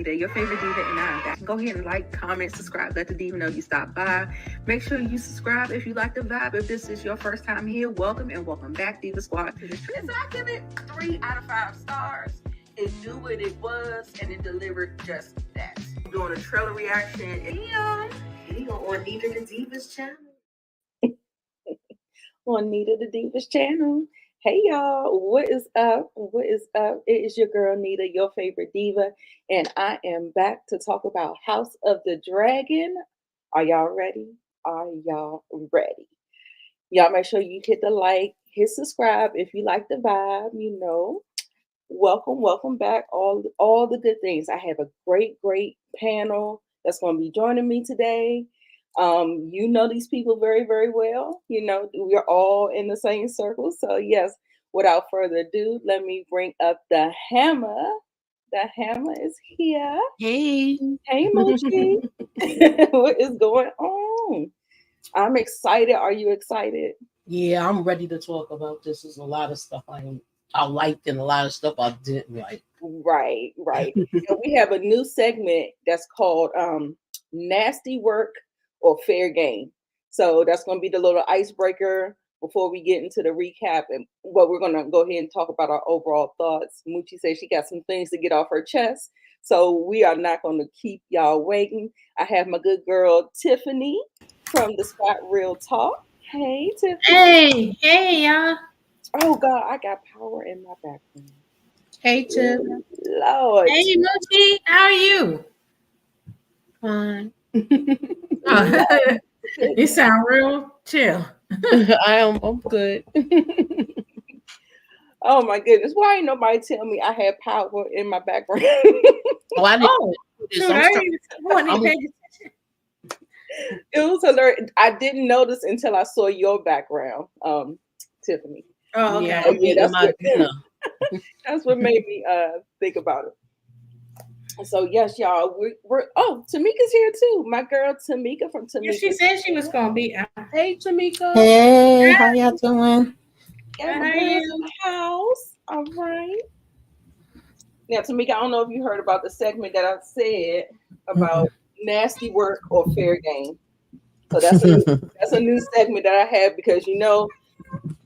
Anita, your favorite diva, and I'm back. Go ahead and like, comment, subscribe. Let the diva know you stopped by. Make sure you subscribe if you like the vibe. If this is your first time here, welcome and welcome back, Diva Squad. So I give it 3 out of 5 stars. It knew what it was, and it delivered just that. I'm doing a trailer reaction. On Nita the Divas channel. On Nita the Divas channel. Hey y'all, what is up? What is up? It is your girl Nita, your favorite diva, and I am back to talk about House of the Dragon. Are y'all ready? Are y'all ready? Y'all make sure you hit the like, hit subscribe if you like the vibe, Welcome back. All the good things. I have a great panel that's going to be joining me today. You know these people very, very well. We're all in the same circle. So yes, without further ado, let me bring up the Hammer. The Hammer is here. Hey Moochie. What is going on? I'm excited. Are you excited? Yeah, I'm ready to talk about this. There's a lot of stuff I liked and a lot of stuff I didn't like. Right. And we have a new segment that's called Nasty Work or Fair Game. So that's going to be the little icebreaker before we get into the recap and what we're going to go ahead and talk about our overall thoughts. Moochie says she got some things to get off her chest. So we are not going to keep y'all waiting. I have my good girl, Tiffany from the Spot Real Talk. Hey, Tiffany. Hey, y'all. Oh, God, I got power in my background. Hey, Tiff. Lord. Hey, Moochie. How are you? Fine. You sound real chill. I'm good. Oh my goodness! Why ain't nobody tell me I had power in my background? I didn't. It was hilarious. I didn't notice until I saw your background, Tiffany. Oh, okay. Yeah, that's what made me think about it. So yes, y'all, we're Tamika's here too. My girl Tamika from Tamika. Yeah, she said she was gonna be. Hey, Tamika. Hey, how y'all doing? Yeah, my girl's in the house. All right. Now, Tamika, I don't know if you heard about the segment that I said about nasty work or fair game. So that's a new segment that I have because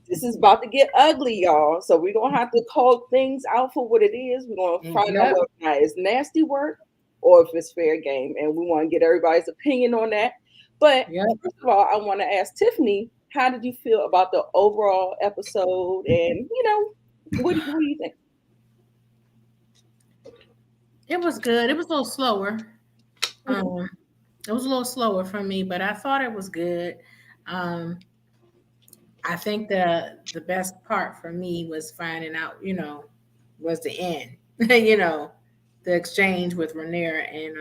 this is about to get ugly, y'all. So we're gonna have to call things out for what it is. We're gonna find out whether or not it's nasty work or if it's fair game, and we want to get everybody's opinion on that. But first of all, I want to ask Tiffany, how did you feel about the overall episode? And what do you think? It was good. It was a little slower. It was a little slower for me, but I thought it was good. I think the best part for me was finding out, was the end. The exchange with Rhaenyra and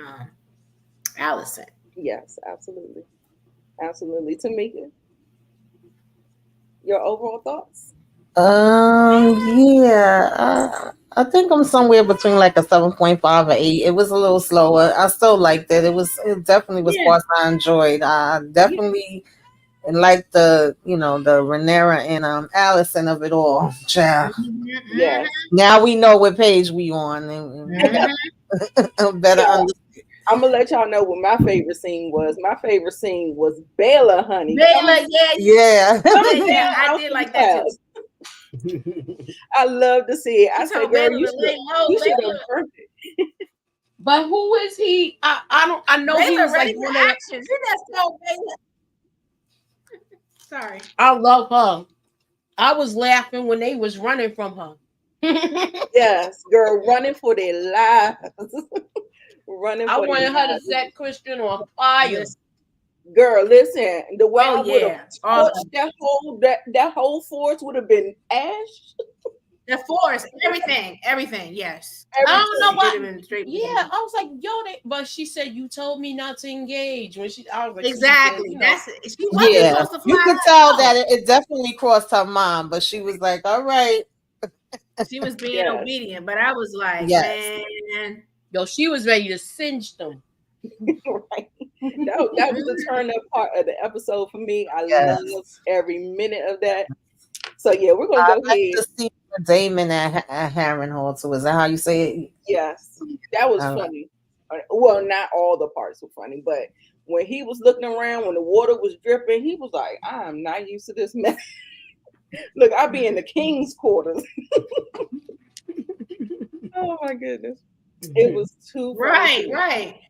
Alicent. Yes, absolutely. Tamika, your overall thoughts? Yeah, I think I'm somewhere between like a 7.5 or 8. It was a little slower. I still liked it. It definitely was parts I enjoyed. I definitely liked the Rhaenyra and Alicent of it all. Child. Yeah. Now we know what page we on and better understand. I'm gonna let y'all know what my favorite scene was. My favorite scene was Baela, honey. Baela, yeah. I did like that too. I love to see it. I said, girl, you should have heard it. But who is he? I know he was like one of action. She just told Baela. Sorry. I love her. I was laughing when they was running from her. Yes, girl, running for their lives. I wanted her to set Christian on fire. Girl, listen, the way I Oh would have yeah, all torched that whole forest would have been ash. the forest, everything. Yes, I don't know Everything. why. Should have been straight. Yeah, I was like, yo, but she said you told me not to engage when she. I was like, so she said, Exactly. you know, That's it. She wasn't Yeah, supposed to you fly could her tell out. that it definitely crossed her mind, but she was like, "All right, She was being Yes. obedient, but I was like, yes." man, yo, she was ready to singe them. Right. That was the turn up part of the episode for me. I Yes. loved every minute of that. So yeah, we're gonna I go like ahead. to see Damon at Harrenhal too. Is that how you say it? Yes, that was I like- funny. Well, not all the parts were funny, but when he was looking around, when the water was dripping, he was like, "I'm not used to this mess." Look, I'll be in the king's quarters. Oh my goodness, it was too funny. right.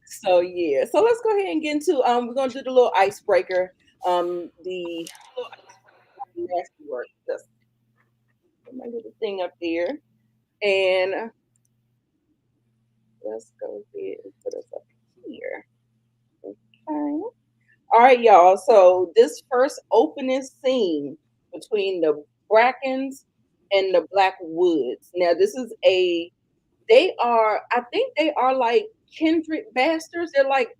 So yeah, so let's go ahead and get into we're gonna do the little icebreaker. The nasty work. Just put my little thing up there, and let's go ahead and put us up here. Okay. All right, y'all. So this first opening scene between the Brackens and the Blackwoods. Now, this is I think they are like kindred bastards. They're like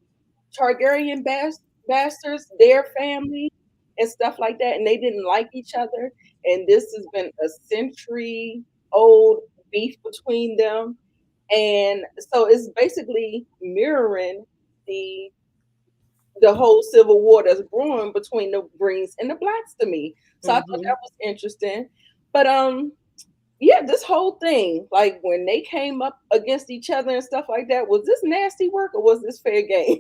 Targaryen bastards, their family and stuff like that. And they didn't like each other. And this has been a century old beef between them. And so it's basically mirroring the whole civil war that's brewing between the Greens and the Blacks to me. So I thought that was interesting. But yeah, this whole thing, like when they came up against each other and stuff like that, was this nasty work or was this fair game?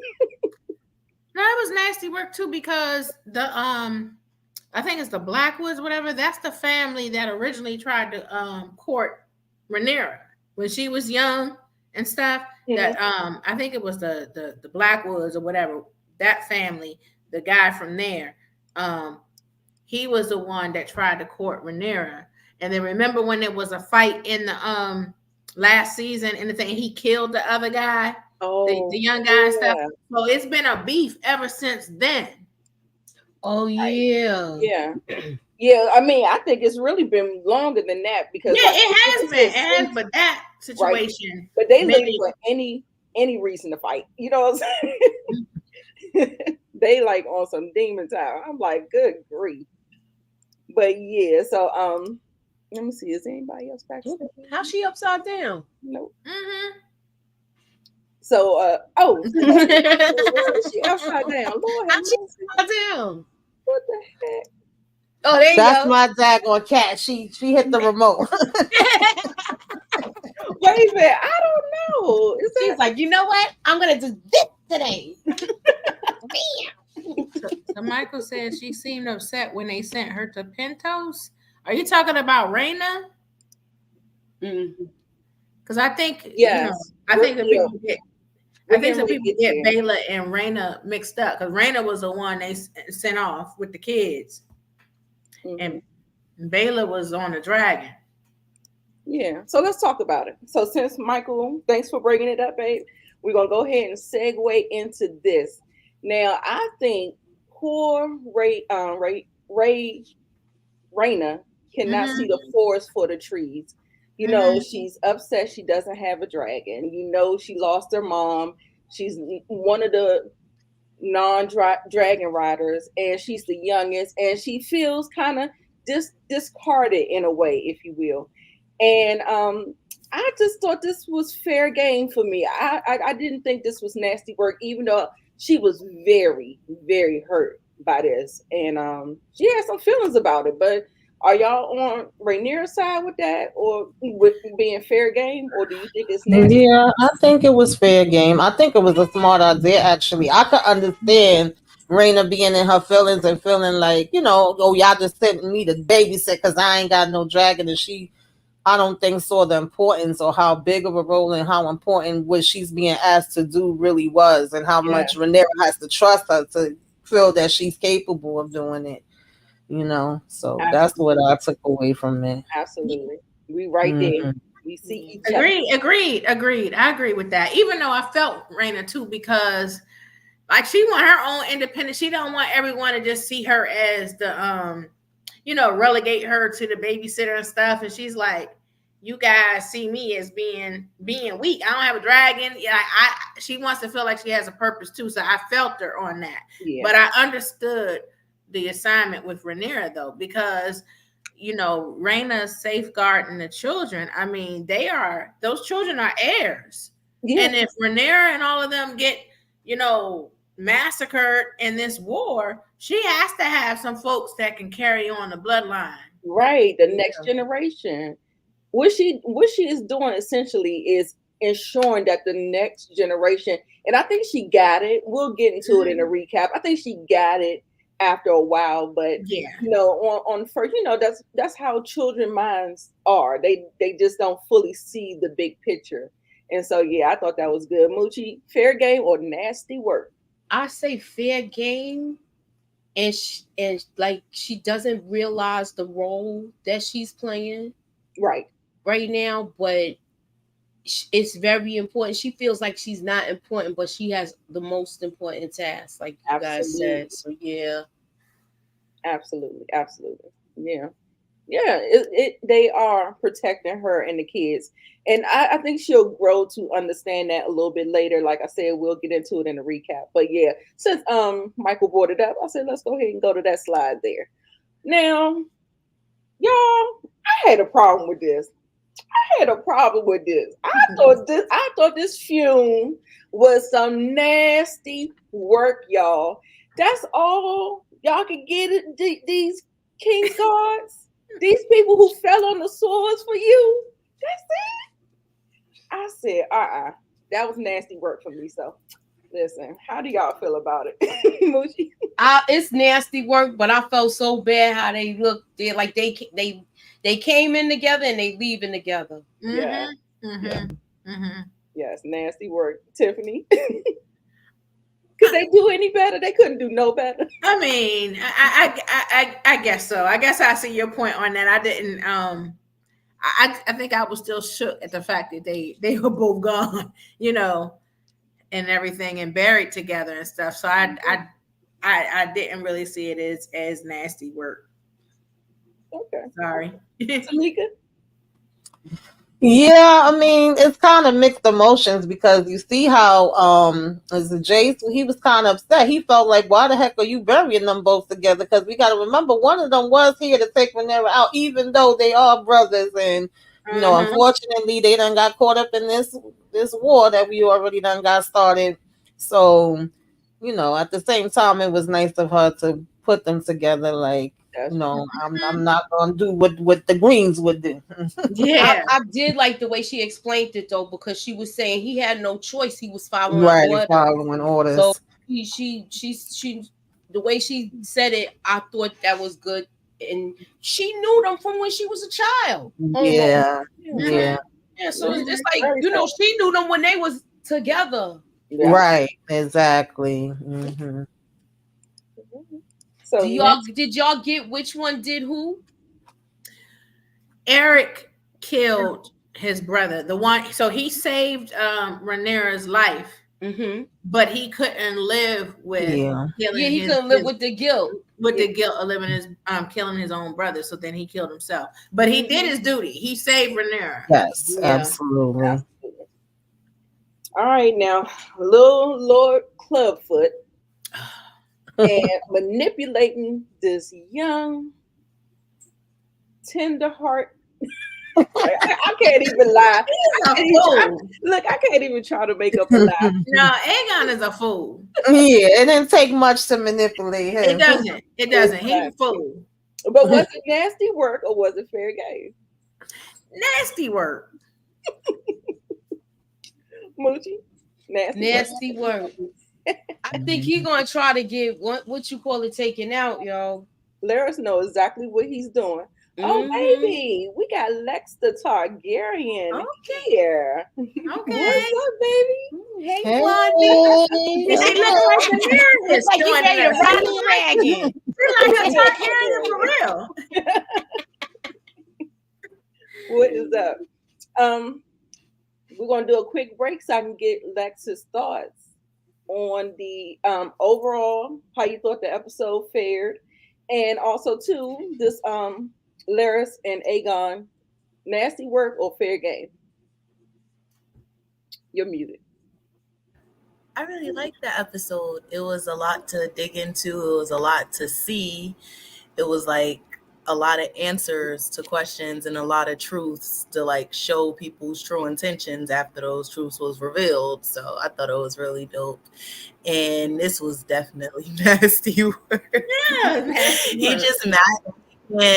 No, it was nasty work too because the I think it's the Blackwoods, whatever. That's the family that originally tried to court Rhaenyra when she was young and stuff. That I think it was the Blackwoods or whatever. That family, the guy from there, he was the one that tried to court Rhaenyra. And then remember when there was a fight in the last season and the thing he killed the other guy, the young guy and stuff. So it's been a beef ever since then. Oh yeah. Yeah. I mean, I think it's really been longer than that because it has, but that situation. Right. But they look for any reason to fight. You know what I'm saying? They like on some demon time. I'm like, good grief. But yeah, so let me see. Is anybody else back? How's she upside down? Nope. Mm-hmm. So she upside down. Lord, how's she upside down? What the heck? Oh, there you That's go. my daggone cat. She hit the remote. Wait a minute, I don't know. She's like, you know what? I'm gonna do this today. So Michael said she seemed upset when they sent her to Pentos. Are you talking about Raina? Because I think I think some people get Baela and Raina mixed up because Raina was the one they sent off with the kids, and Baela was on the dragon. Yeah, so let's talk about it. So since Michael, thanks for bringing it up, babe, we're gonna go ahead and segue into this. Now, I think poor Raina cannot see the forest for the trees. You know, she's upset she doesn't have a dragon. You know, she lost her mom. She's one of the non-dragon riders, and she's the youngest, and she feels kind of discarded in a way, if you will. And I just thought this was fair game for me. I didn't think this was nasty work, even though she was very, very hurt by this. And she had some feelings about it. But are y'all on Rhaenyra's side with that, or with being fair game, or do you think it's nasty? Yeah, I think it was fair game. I think it was a smart idea, actually. I could understand Raina being in her feelings and feeling like, oh, y'all just sent me to babysit because I ain't got no dragon. And she, I don't think, saw the importance or how big of a role and how important what she's being asked to do really was, and how much Rhaenyra has to trust her to feel that she's capable of doing it. So Absolutely. That's what I took away from it. Absolutely. We right there. We see each other. Agreed. I agree with that. Even though I felt Raina too, because Like she want her own independence. She don't want everyone to just see her as the relegate her to the babysitter and stuff. And she's like, you guys see me as being weak. I don't have a dragon. Yeah, she wants to feel like she has a purpose too. So I felt her on that. Yeah. But I understood the assignment with Rhaenyra though, because Rhaena's safeguarding the children. I mean, those children are heirs. Yeah. And if Rhaenyra and all of them get, massacred in this war, she has to have some folks that can carry on the bloodline. Right. The next generation. What she is doing essentially is ensuring that the next generation, and I think she got it. We'll get into it in a recap. I think she got it after a while, but on first, that's how children minds are. They just don't fully see the big picture. And so I thought that was good. Moochie, fair game or nasty work? I say fair game, and she doesn't realize the role that she's playing right now, but it's very important. She feels like she's not important, but she has the most important task, like you guys said. So absolutely, they are protecting her and the kids, and I think she'll grow to understand that a little bit later. Like I said, we'll get into it in the recap. But since Michael brought it up, I said let's go ahead and go to that slide there. Now, y'all, I had a problem with this. I thought this fume was some nasty work, y'all. That's all y'all can get it. These King's Guards. These people who fell on the swords for you. That's it. I said, that was nasty work for me. So listen, how do y'all feel about it? Moochie? It's nasty work, but I felt so bad how they looked. They like they came in together and they leaving together. Yeah. Yes, nasty work. Tiffany. Could they do any better? They couldn't do no better. I mean, I guess so. I guess I see your point on that. I didn't. I think I was still shook at the fact that they were both gone, and everything, and buried together and stuff. So I didn't really see it as nasty work. Okay. Sorry, Tamika. Yeah, I mean, it's kind of mixed emotions because you see how as Jace, he was kind of upset. He felt like, why the heck are you burying them both together? Because we got to remember, one of them was here to take Rhaenyra out, even though they are brothers. And unfortunately, they done got caught up in this war that we already done got started. So, at the same time, it was nice of her to put them together. Like, I'm not gonna do what the Greens would do. Yeah, I did like the way she explained it though, because she was saying he had no choice; he was following orders. Following orders. So she the way she said it, I thought that was good, and she knew them from when she was a child. Yeah. So it's like she knew them when they was together. Yeah. Right. Exactly. Mm-hmm. So did y'all get which one did who? Eric killed his brother, the one. So he saved Rhaenyra's life, but he couldn't live with. He couldn't live with the guilt. With the guilt of living killing his own brother. So then he killed himself. But he did his duty. He saved Rhaenyra. Yes, absolutely. All right, now little Lord Clubfoot. And manipulating this young, tender heart. I can't even lie. I can't even try to make up a lie. No, Aegon is a fool. Yeah, it didn't take much to manipulate him. It doesn't. He's a fool. But was it nasty work or was it fair game? Nasty work. Moochie? Nasty work. I think he's gonna try to get what you call it taken out, y'all. Let us know exactly what he's doing. Oh, baby, we got Lex the Targaryen here. Okay. What's up, baby? Hey, Blondie. He looks like a mirror. It's like he's ready to ride a dragon. He's like a Targaryen for real. What is up? We're gonna do a quick break so I can get Lex's thoughts on the overall how you thought the episode fared, and also too this Laris and Aegon nasty work or fair game. You're muted. I really liked that episode. It was a lot to dig into. It was a lot to see. It was like a lot of answers to questions and a lot of truths to like show people's true intentions after those truths was revealed. So I thought it was really dope. And this was definitely nasty work. Yeah, nasty He work. just mad. When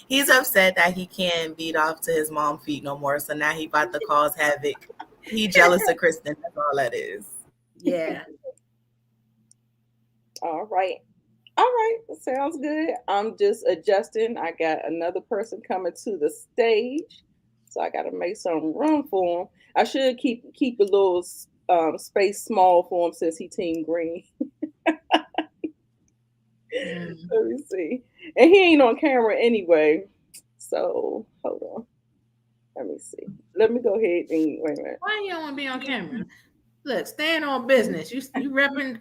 he's upset that he can't beat off to his mom feet no more. So now he about to cause havoc. He jealous of Kristen. That's all that is. Yeah. All right. Sounds good. I'm just adjusting. I got another person coming to the stage, so I got to make some room for him. I should keep a little space small for him since he team green. Let me see. And he ain't on camera anyway. So hold on. Let me see. Let me go ahead and wait a minute. Why you don't want to be on camera? Look, stand on business. You repping the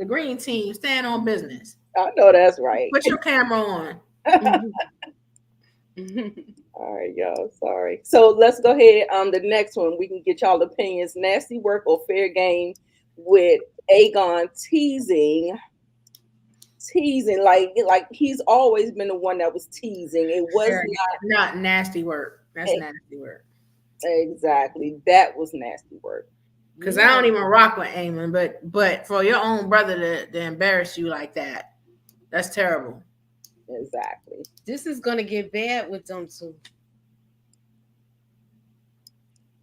green team. Stand on business. I know that's right. Put your camera on. All right, y'all. Sorry. So let's go ahead. The next one we can get y'all opinions. Nasty work or fair game with Aegon teasing like he's always been the one that was teasing. It was not nasty work. That's nasty work. Exactly. That was nasty work. Because I don't even rock with Aemon, but for your own brother to embarrass you like that, that's terrible. Exactly. This is gonna get bad with them too.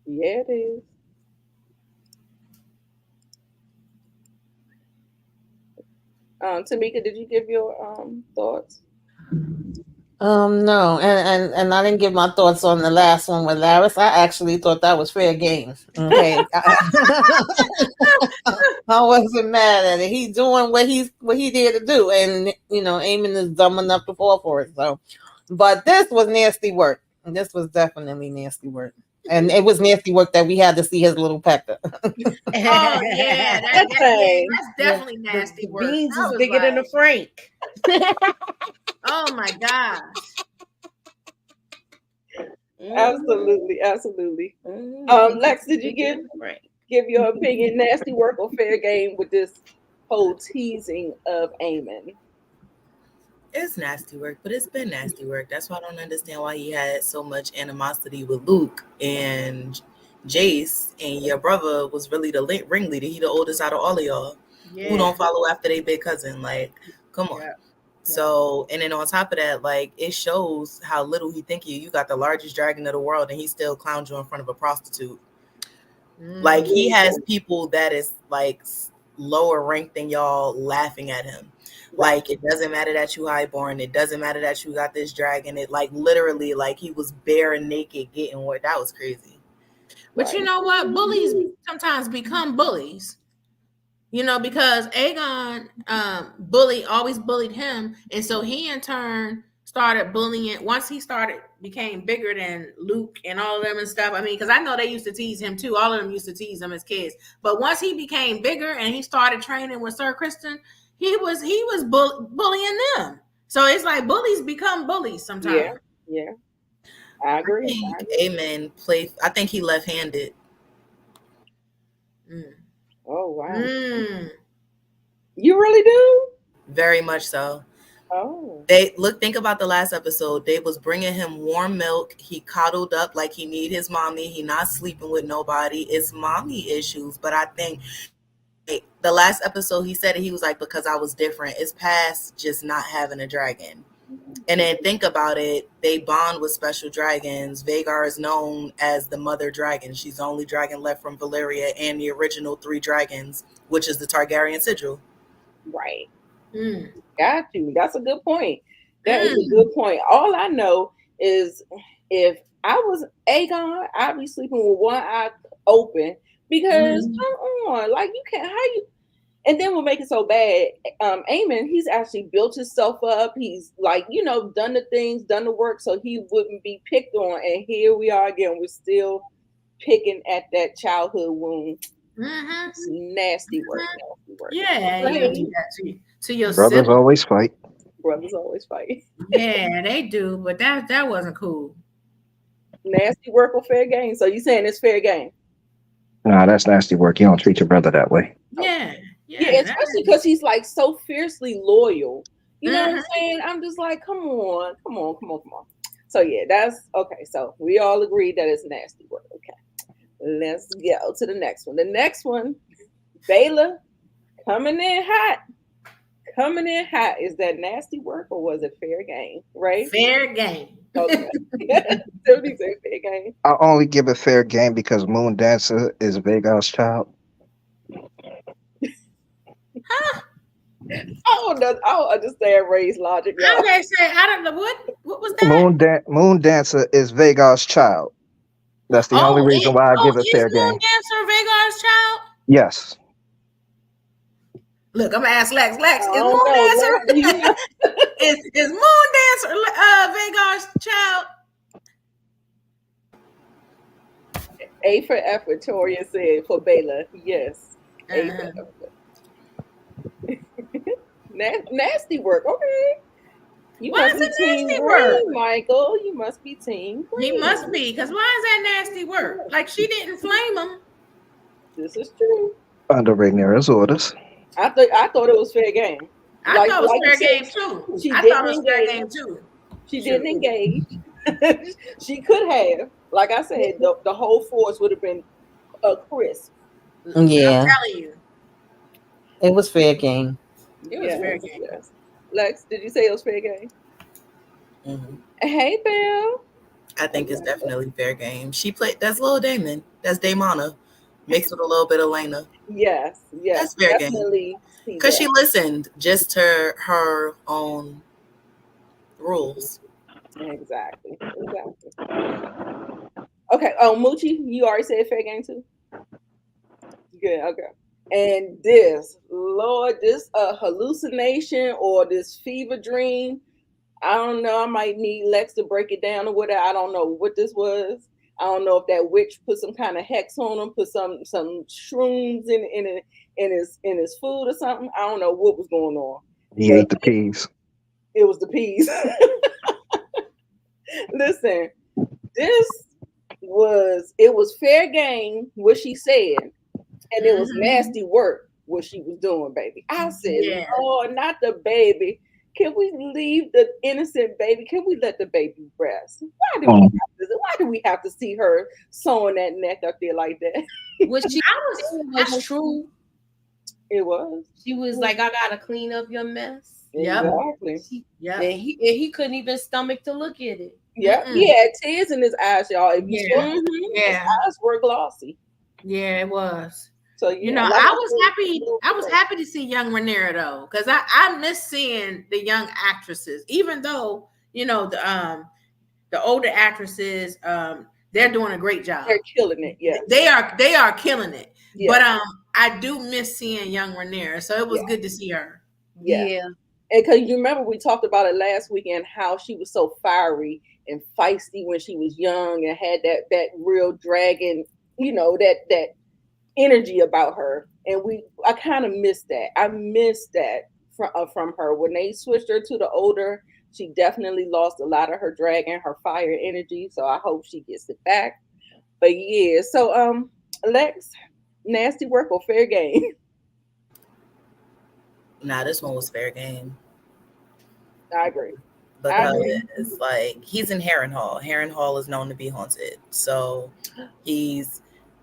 Yeah, it is. Tamika, did you give your thoughts? No, and I didn't give my thoughts on the last one with Laris. I actually thought that was fair game. Okay, I wasn't mad at it. He's doing what he did to do, and Aemon is dumb enough to fall for it. So, but this was nasty work. This was definitely nasty work. And it was nasty work that we had to see his little pecker. Oh yeah, that's definitely nasty the work. beans I is was bigger than a Frank. Oh my gosh. Absolutely. Lex, did you give your opinion? Nasty work or fair game with this whole teasing of Aemon? It's nasty work, but it's been nasty work. That's why I don't understand why he had so much animosity with Luke and Jace, and your brother was really the ringleader. He the oldest out of all of y'all. Yeah. Who don't follow after their big cousin. Like, come on. Yeah. So, and then on top of that, like, it shows how little he think you got the largest dragon of the world and he still clowns you in front of a prostitute. Like, he has people that is like lower ranked than y'all laughing at him. Like, it doesn't matter that you highborn. It doesn't matter that you got this dragon. It like literally like he was bare and naked getting what. That was crazy. But you know what? Bullies sometimes become bullies. Because Aegon always bullied him, and so he in turn started bullying. Once he became bigger than Luke and all of them and stuff. I mean, because I know they used to tease him too. All of them used to tease him as kids. But once he became bigger and he started training with Sir Kristen, he was bullying them. So it's like bullies become bullies sometimes. Yeah. I agree. Amen. I think he left-handed. Oh wow. You really do? Very much so. Oh. Think about the last episode. They was bringing him warm milk. He coddled up like he need his mommy. He not sleeping with nobody. It's mommy issues. But I think the last episode he said it, he was like, because I was different. It's past just not having a dragon. And then think about it, they bond with special dragons. Vhagar is known as the mother dragon. She's the only dragon left from Valyria and the original 3 dragons, which is the Targaryen sigil. Right. Got you. That's a good point. That is a good point. All I know is if I was Aegon, I'd be sleeping with one eye open because come on, like you can't and then what make it so bad, Aemon, he's actually built himself up. He's like, done the things, done the work, so he wouldn't be picked on. And here we are again. We're still picking at that childhood wound. Mm-hmm. It's nasty work. Nasty work. Yeah, Right. you do that to your Brothers sibling. always fight. Brothers always fight. Yeah, they do, but that wasn't cool. Nasty work or fair game? So you saying it's fair game? Nah, that's nasty work. You don't treat your brother that way. Yeah, Yeah, especially because he's like so fiercely loyal. You know what I'm saying? I'm just like, come on. So yeah, that's okay. So we all agree that it's nasty work. Okay, let's go to the next one. The next one, Baylor coming in hot. Is that nasty work or was it fair game? Right? Fair game. Okay. Somebody said fair game. I'll only give it fair game because Moon Dancer is Vega's child. I don't understand Ray's logic. How Y'all. they say? I don't know what was that? Moon Dancer is Vega's child. That's the only reason why I give it fair is Moon game. Dancer Vegar's child? Yes. Look, I'm gonna ask Lex. Lex, is I Moon don't know. Dancer is Moon Dancer Vegar's child? A for effort, Toria said for Baylor. Yes. A for effort. Nasty work. Okay. You Why must is be it team nasty green, work? Michael. You must be team green. He must be, because why is that nasty work? Like she didn't flame him. This is true. Under Rhaenyra's orders. I thought it was fair game. I Like- thought it was like fair you game said, too. she I didn't thought it was fair engage. game too. She didn't engage. She could have. Like I said, the whole force would have been crisp. Yeah, I'm telling you. it was fair game. It was fair game. Yes. Lex, did you say it was fair game? Mm-hmm. Hey, Bill. I think it's definitely fair game. She played. That's Lil Damon. That's Damona, mixed with a little bit of Lena. Yes. That's fair game. Definitely. Because she listened just to her own rules. Exactly. Okay. Oh, Moochie, you already said fair game too? Good. Okay. And this hallucination or this fever dream, I don't know. I might need Lex to break it down or whatever. I don't know what this was. I don't know if that witch put some kind of hex on him, put some shrooms in his food or something. I don't know what was going on. He ate the peas. It was the peas. Listen, it was fair game what she said, and it was nasty work what she was doing, baby. I said, oh, not the baby. Can we leave the innocent baby? Can we let the baby rest? Why do we have to see her sewing that neck up there like that? Was true. It was. She was like, I gotta clean up your mess. Exactly. Yeah. And he couldn't even stomach to look at it. Yeah. He had tears in his eyes, y'all. If you saw him, his eyes were glossy. Yeah, it was. So you know, I was happy to see young Rhaenyra though, because I miss seeing the young actresses, even though you know the older actresses they're doing a great job. They're killing it. Yeah, they are killing it. Yeah. But I do miss seeing young Rhaenyra, so it was good to see her. Yeah. And because you remember we talked about it last weekend, how she was so fiery and feisty when she was young and had that real dragon, you know, that energy about her. And I kind of missed that. I missed that from her. When they switched her to the older, she definitely lost a lot of her dragon, her fire energy. So I hope she gets it back. But yeah, so Lex, nasty work or fair game? Nah, this one was fair game. I agree. Because like he's in Harrenhal. Harrenhal is known to be haunted. So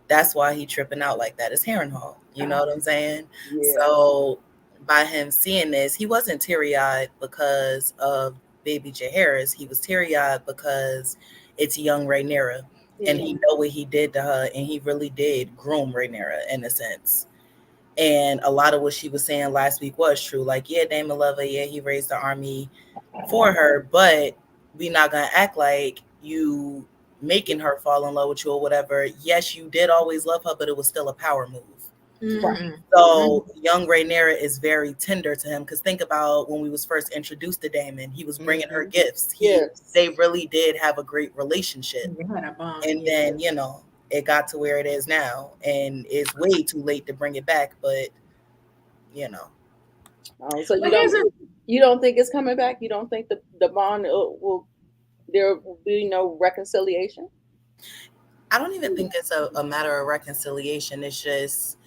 that's why he tripping out like that. It's Harrenhal. You know what I'm saying? Yeah. So by him seeing this, he wasn't teary-eyed because of baby Jaehaerys. He was teary-eyed because it's young Rhaenyra. Yeah. And he know what he did to her, and he really did groom Rhaenyra in a sense. And a lot of what she was saying last week was true. Like, yeah, Daemon love her. Yeah, he raised the army for her, but we not gonna act like you making her fall in love with you or whatever. Yes, you did always love her, but it was still a power move. Mm-hmm. So young Rhaenyra is very tender to him, because think about when we was first introduced to Daemon, he was bringing her gifts. They really did have a great relationship. And then, you know, it got to where it is now, and it's way too late to bring it back. But so you don't think it's coming back? You don't think the bond will there will be no reconciliation? I don't even think it's a matter of reconciliation. It's just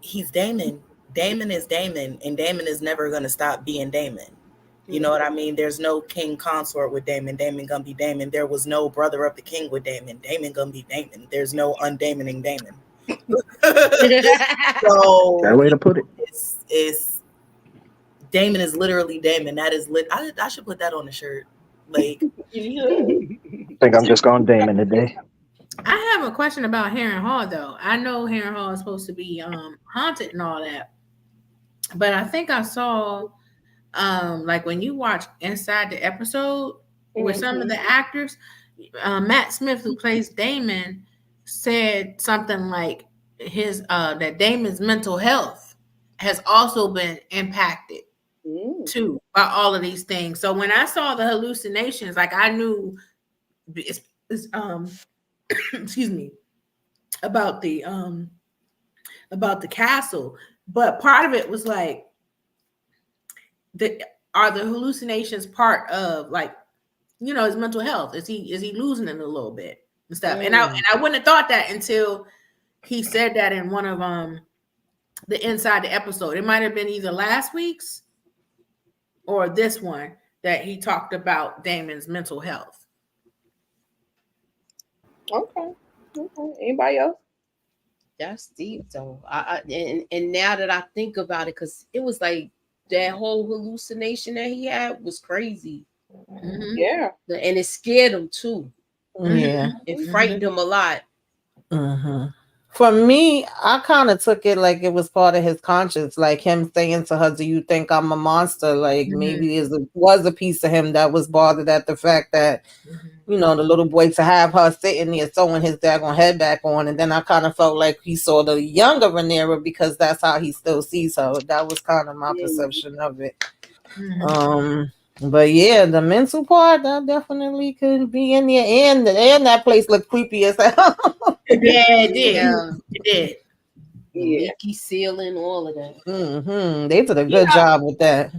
he's Damon. Damon is Damon, and Damon is never going to stop being Damon. You know what I mean? There's no king consort with Damon. Damon gonna be Damon. There was no brother of the king with Damon. Damon gonna be Damon. There's no undamening Damon. So that way to put it. It's Damon is literally Damon. That is lit. I should put that on the shirt. Like, I think I'm just going Damon today. I have a question about Harren Hall though. I know Harren Hall is supposed to be haunted and all that, but I think I saw like when you watch inside the episode with some of the actors, Matt Smith, who plays Damon, said something like his that Damon's mental health has also been impacted too by all of these things. So when I saw the hallucinations, like I knew it's excuse me, about the castle, but part of it was like, are the hallucinations part of, like, you know, his mental health? Is he losing it a little bit and stuff? And I wouldn't have thought that until he said that in one of the inside the episode. It might have been either last week's or this one that he talked about Damon's mental health. Okay. Anybody else? That's deep though. And now that I think about it, because it was like that whole hallucination that he had was crazy. Mm-hmm. Yeah. And it scared him too. Yeah. It frightened him a lot. Mm-hmm. For me, I kind of took it like it was part of his conscience, like him saying to her, "Do you think I'm a monster?" Like maybe it was a piece of him that was bothered at the fact that, you know, the little boy, to have her sitting there sewing his daggone head back on. And then I kind of felt like he saw the younger Rhaenyra because that's how he still sees her. That was kind of my perception of it. But yeah, the mental part, that definitely could be in there. And that place looked creepy as hell. Yeah, it did. Yeah. It did. Yeah. Leaky ceiling, all of that. They did a good job with that.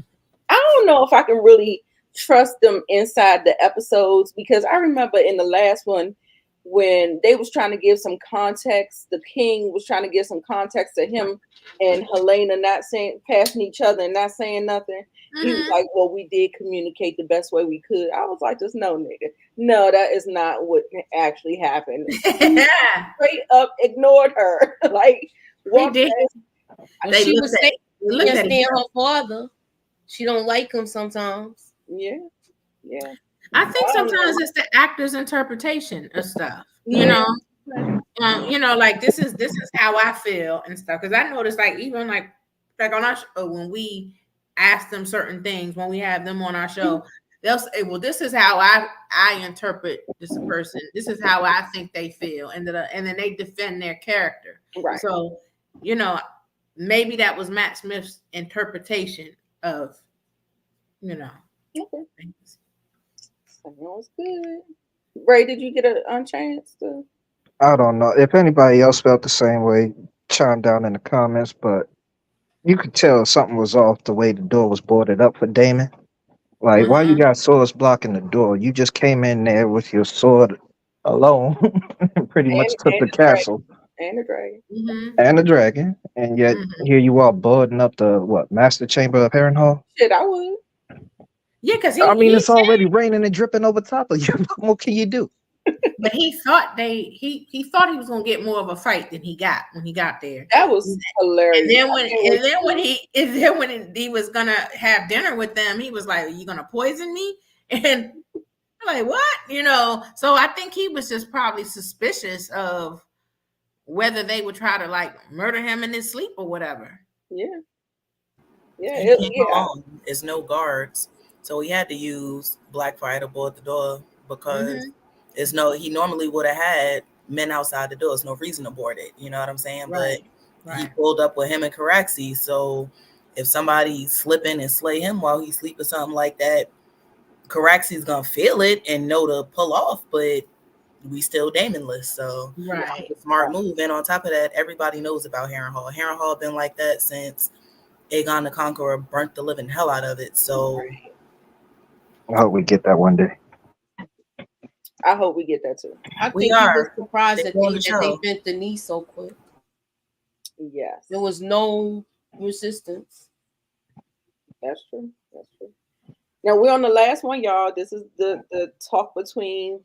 I don't know if I can really trust them inside the episodes, because I remember in the last one when they was trying to give some context, the king was trying to give some context to him and Helena not passing each other and not saying nothing. He was like, well, we did communicate the best way we could. I was like, just no, nigga. No, that is not what actually happened. Straight up ignored her. Like, what did. She was saying her father. She don't like him sometimes. Yeah. I think sometimes it's the actor's interpretation of stuff. You know, like this is how I feel and stuff. Because I noticed, like, even like on our show, when we ask them certain things, when we have them on our show, they'll say, well, this is how I interpret this person. This is how I think they feel. And then they defend their character. Right. So, you know, maybe that was Matt Smith's interpretation of, you know, things. Sounds good. Ray, did you get a chance to? I don't know if anybody else felt the same way. Chime down in the comments, but you could tell something was off the way the door was boarded up for Damon. Like, why you got swords blocking the door? You just came in there with your sword alone and pretty much took the castle. And the dragon. And the dragon. And yet here you are boarding up the master chamber of Harrenhal? Shit, I would. Yeah, because it's already raining and dripping over top of you. What more can you do? But he thought he thought he was gonna get more of a fight than he got when he got there. That was hilarious. And then when he was gonna have dinner with them, he was like, "Are you gonna poison me?" And I'm like, "What?" You know. So I think he was just probably suspicious of whether they would try to like murder him in his sleep or whatever. Yeah. There's no guards, so he had to use Blackfire to board the door because. He normally would have had men outside the door. There's no reason to board it. You know what I'm saying? Right. But he pulled up with him and Caraxes. So if somebody slip in and slay him while he's sleeping or something like that, Caraxes gonna feel it and know to pull off. But we still Damonless. So Right. smart move. And on top of that, everybody knows about Harrenhal. Harrenhal been like that since Aegon the Conqueror burnt the living hell out of it. So I hope we get that one day. I hope we get that too. I We think he was are. surprised They that doing they, the that they show. bent the knee so quick. Yes, There was no resistance. that's true. That's true. Now we're on the last one, y'all. This is the talk between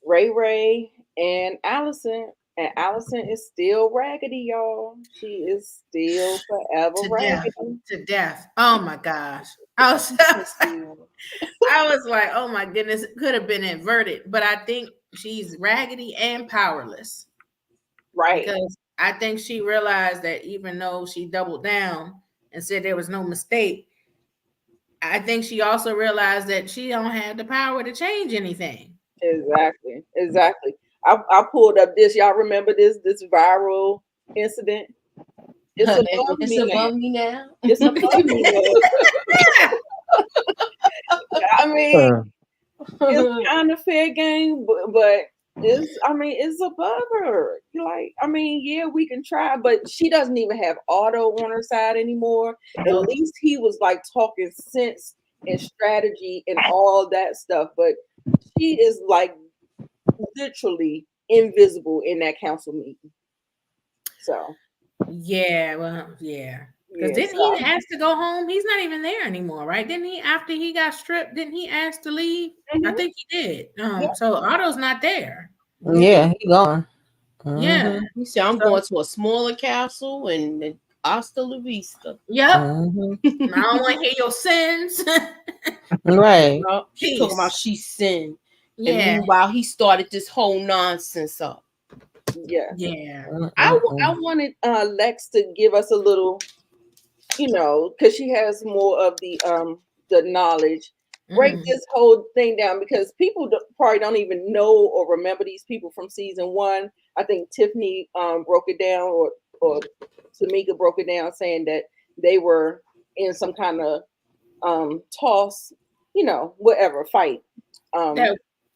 Ray and Allison. And Allison is still raggedy, y'all. She is still forever To death. raggedy. To death. Oh my gosh. I was like, oh my goodness, it could have been inverted, but I think she's raggedy and powerless. Right. Because I think she realized that even though she doubled down and said there was no mistake, I think she also realized that she don't have the power to change anything. Exactly. I pulled up this. Y'all remember this viral incident? It's above It's me above now. me now. It's above me now. I mean, it's kind of fair game, but it's above her. Like, I mean, yeah, we can try, but she doesn't even have Otto on her side anymore. At least he was like talking sense and strategy and all that stuff, but she is like literally invisible in that council meeting. So yeah, well, yeah. Because yeah, didn't he ask to go home? He's not even there anymore, right? Didn't he, after he got stripped, didn't he ask to leave? I think he did. So Otto's not there. Yeah, he gone. Yeah. He said, I'm going to a smaller castle and hasta la vista. Yep. I don't want to hear your sins. Right. She's talking about she sinned. Yeah. And meanwhile, he started this whole nonsense up. Yeah. Yeah. I wanted Lex to give us a little, because she has more of the knowledge. Break this whole thing down, because people probably don't even know or remember these people from season 1. I think Tiffany broke it down, or Tamika broke it down, saying that they were in some kind of toss, whatever fight.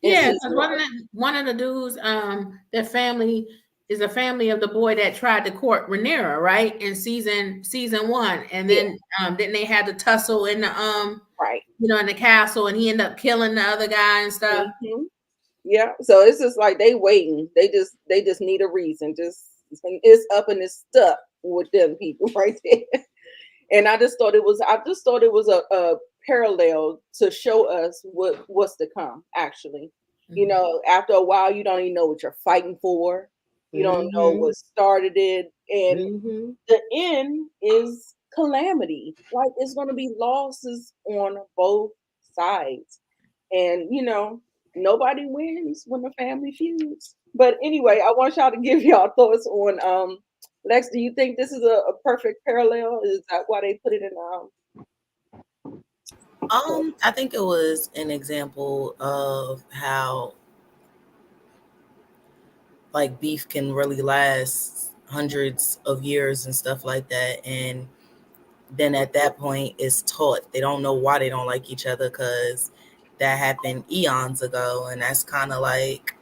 Yeah, because one of the dudes, their family is a family of the boy that tried to court Rhaenyra, right? In season 1. And then didn't they have the tussle in the right, in the castle, and he ended up killing the other guy and stuff. Yeah. So it's just like they waiting. They just need a reason. It's up and it's stuck with them people right there. And I just thought it was a parallel to show us what's to come, actually. After a while, you don't even know what you're fighting for. You don't know what started it. And the end is calamity. Like, it's going to be losses on both sides. And, nobody wins when the family feuds. But anyway, I want y'all to give y'all thoughts on Lex. Do you think this is a perfect parallel? Is that why they put it in I think it was an example of how like beef can really last hundreds of years and stuff like that. And then at that point it's taught. They don't know why they don't like each other, because that happened eons ago. And that's kind of like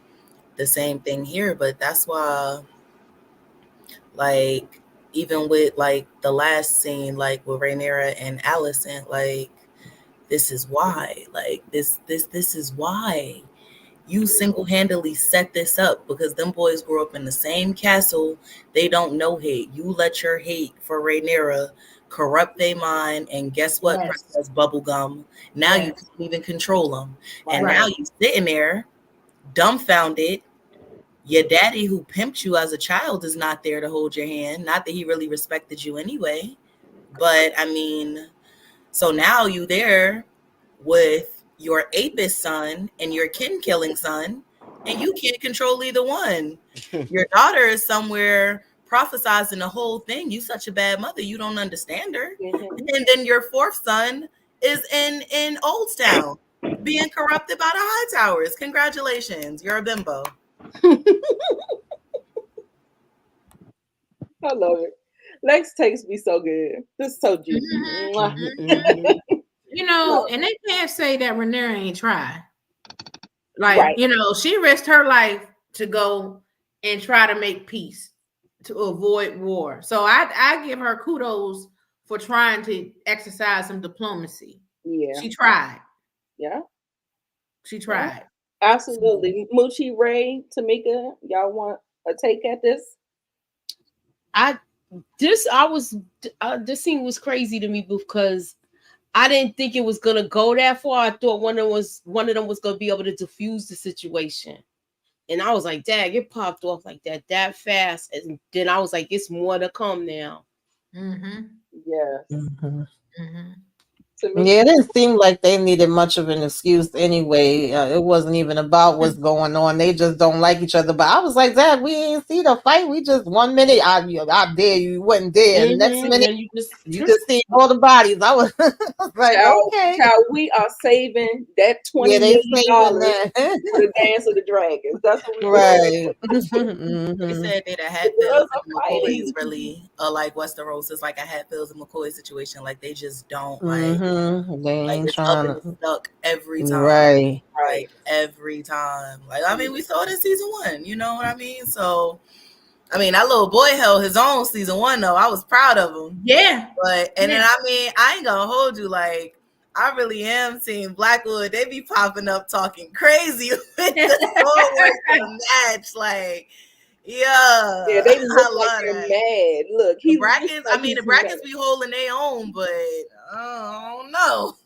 the same thing here. But that's why, like, even with like the last scene, like with Rhaenyra and Alicent, like, this is why, like, this is why you single-handedly set this up, because them boys grew up in the same castle. They don't know hate. You let your hate for Rhaenyra corrupt their mind, and guess what? Yes. Princess Bubblegum. Now you can't even control them. And Right. now you sitting there dumbfounded. Your daddy, who pimped you as a child, is not there to hold your hand. Not that he really respected you anyway. But I mean, so now you there with your apist son and your kin-killing son, and you can't control either one. Your daughter is somewhere prophesizing the whole thing. You such a bad mother. You don't understand her. And then your fourth son is in Oldstown being corrupted by the Hightowers. Congratulations. You're a bimbo. I love it. Lex takes me so good. This is so juicy. And they can't say that Rhaenyra ain't tried. Like, you know, she risked her life to go and try to make peace, to avoid war. So I give her kudos for trying to exercise some diplomacy. Yeah. She tried. Yeah. She tried. Absolutely. Moochie, Ray, Tamika, y'all want a take at this? This scene was crazy to me because I didn't think it was gonna go that far. I thought one of them was gonna be able to diffuse the situation, and I was like, "Dang, it popped off like that fast." And then I was like, "It's more to come now." Mm-hmm. Yes. Mhm. Mm-hmm. Yeah, it didn't seem like they needed much of an excuse anyway. It wasn't even about what's going on. They just don't like each other. But I was like, Dad, we ain't see the fight. We just 1 minute I dare you wasn't there. And next minute you just see all the bodies. I was like, okay. Child, we are saving that $20 million for the Dance of the Dragons. That's what right. They said that a Hatfields and McCoy is really like Westeros is like a Hatfields and McCoy situation. Like they just don't like. They ain't it's trying up and stuck every time. Right. Like every time. Like I mean, we saw it in season 1. You know what I mean? So I mean, that little boy held his own season 1 though. I was proud of him. Yeah. But then I mean, I ain't gonna hold you. Like I really am seeing Blackwood. They be popping up talking crazy with the match. Like, yeah, they look like they're mad. Look, the brackets. I mean, the brackets be holding their own, but I don't know.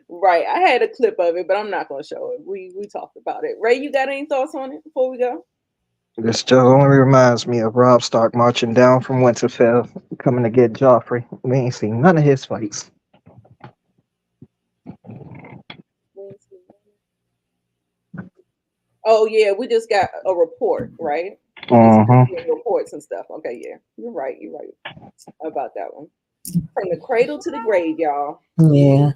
Right, I had a clip of it, but I'm not gonna show it. We talked about it. Ray, you got any thoughts on it before we go? This just only reminds me of Robb Stark marching down from Winterfell, coming to get Joffrey. We ain't seen none of his fights. Oh yeah, we just got a report, right? Reports and stuff. Okay, yeah, you're right. You're right about that one. From the cradle to the grave, y'all. Yeah,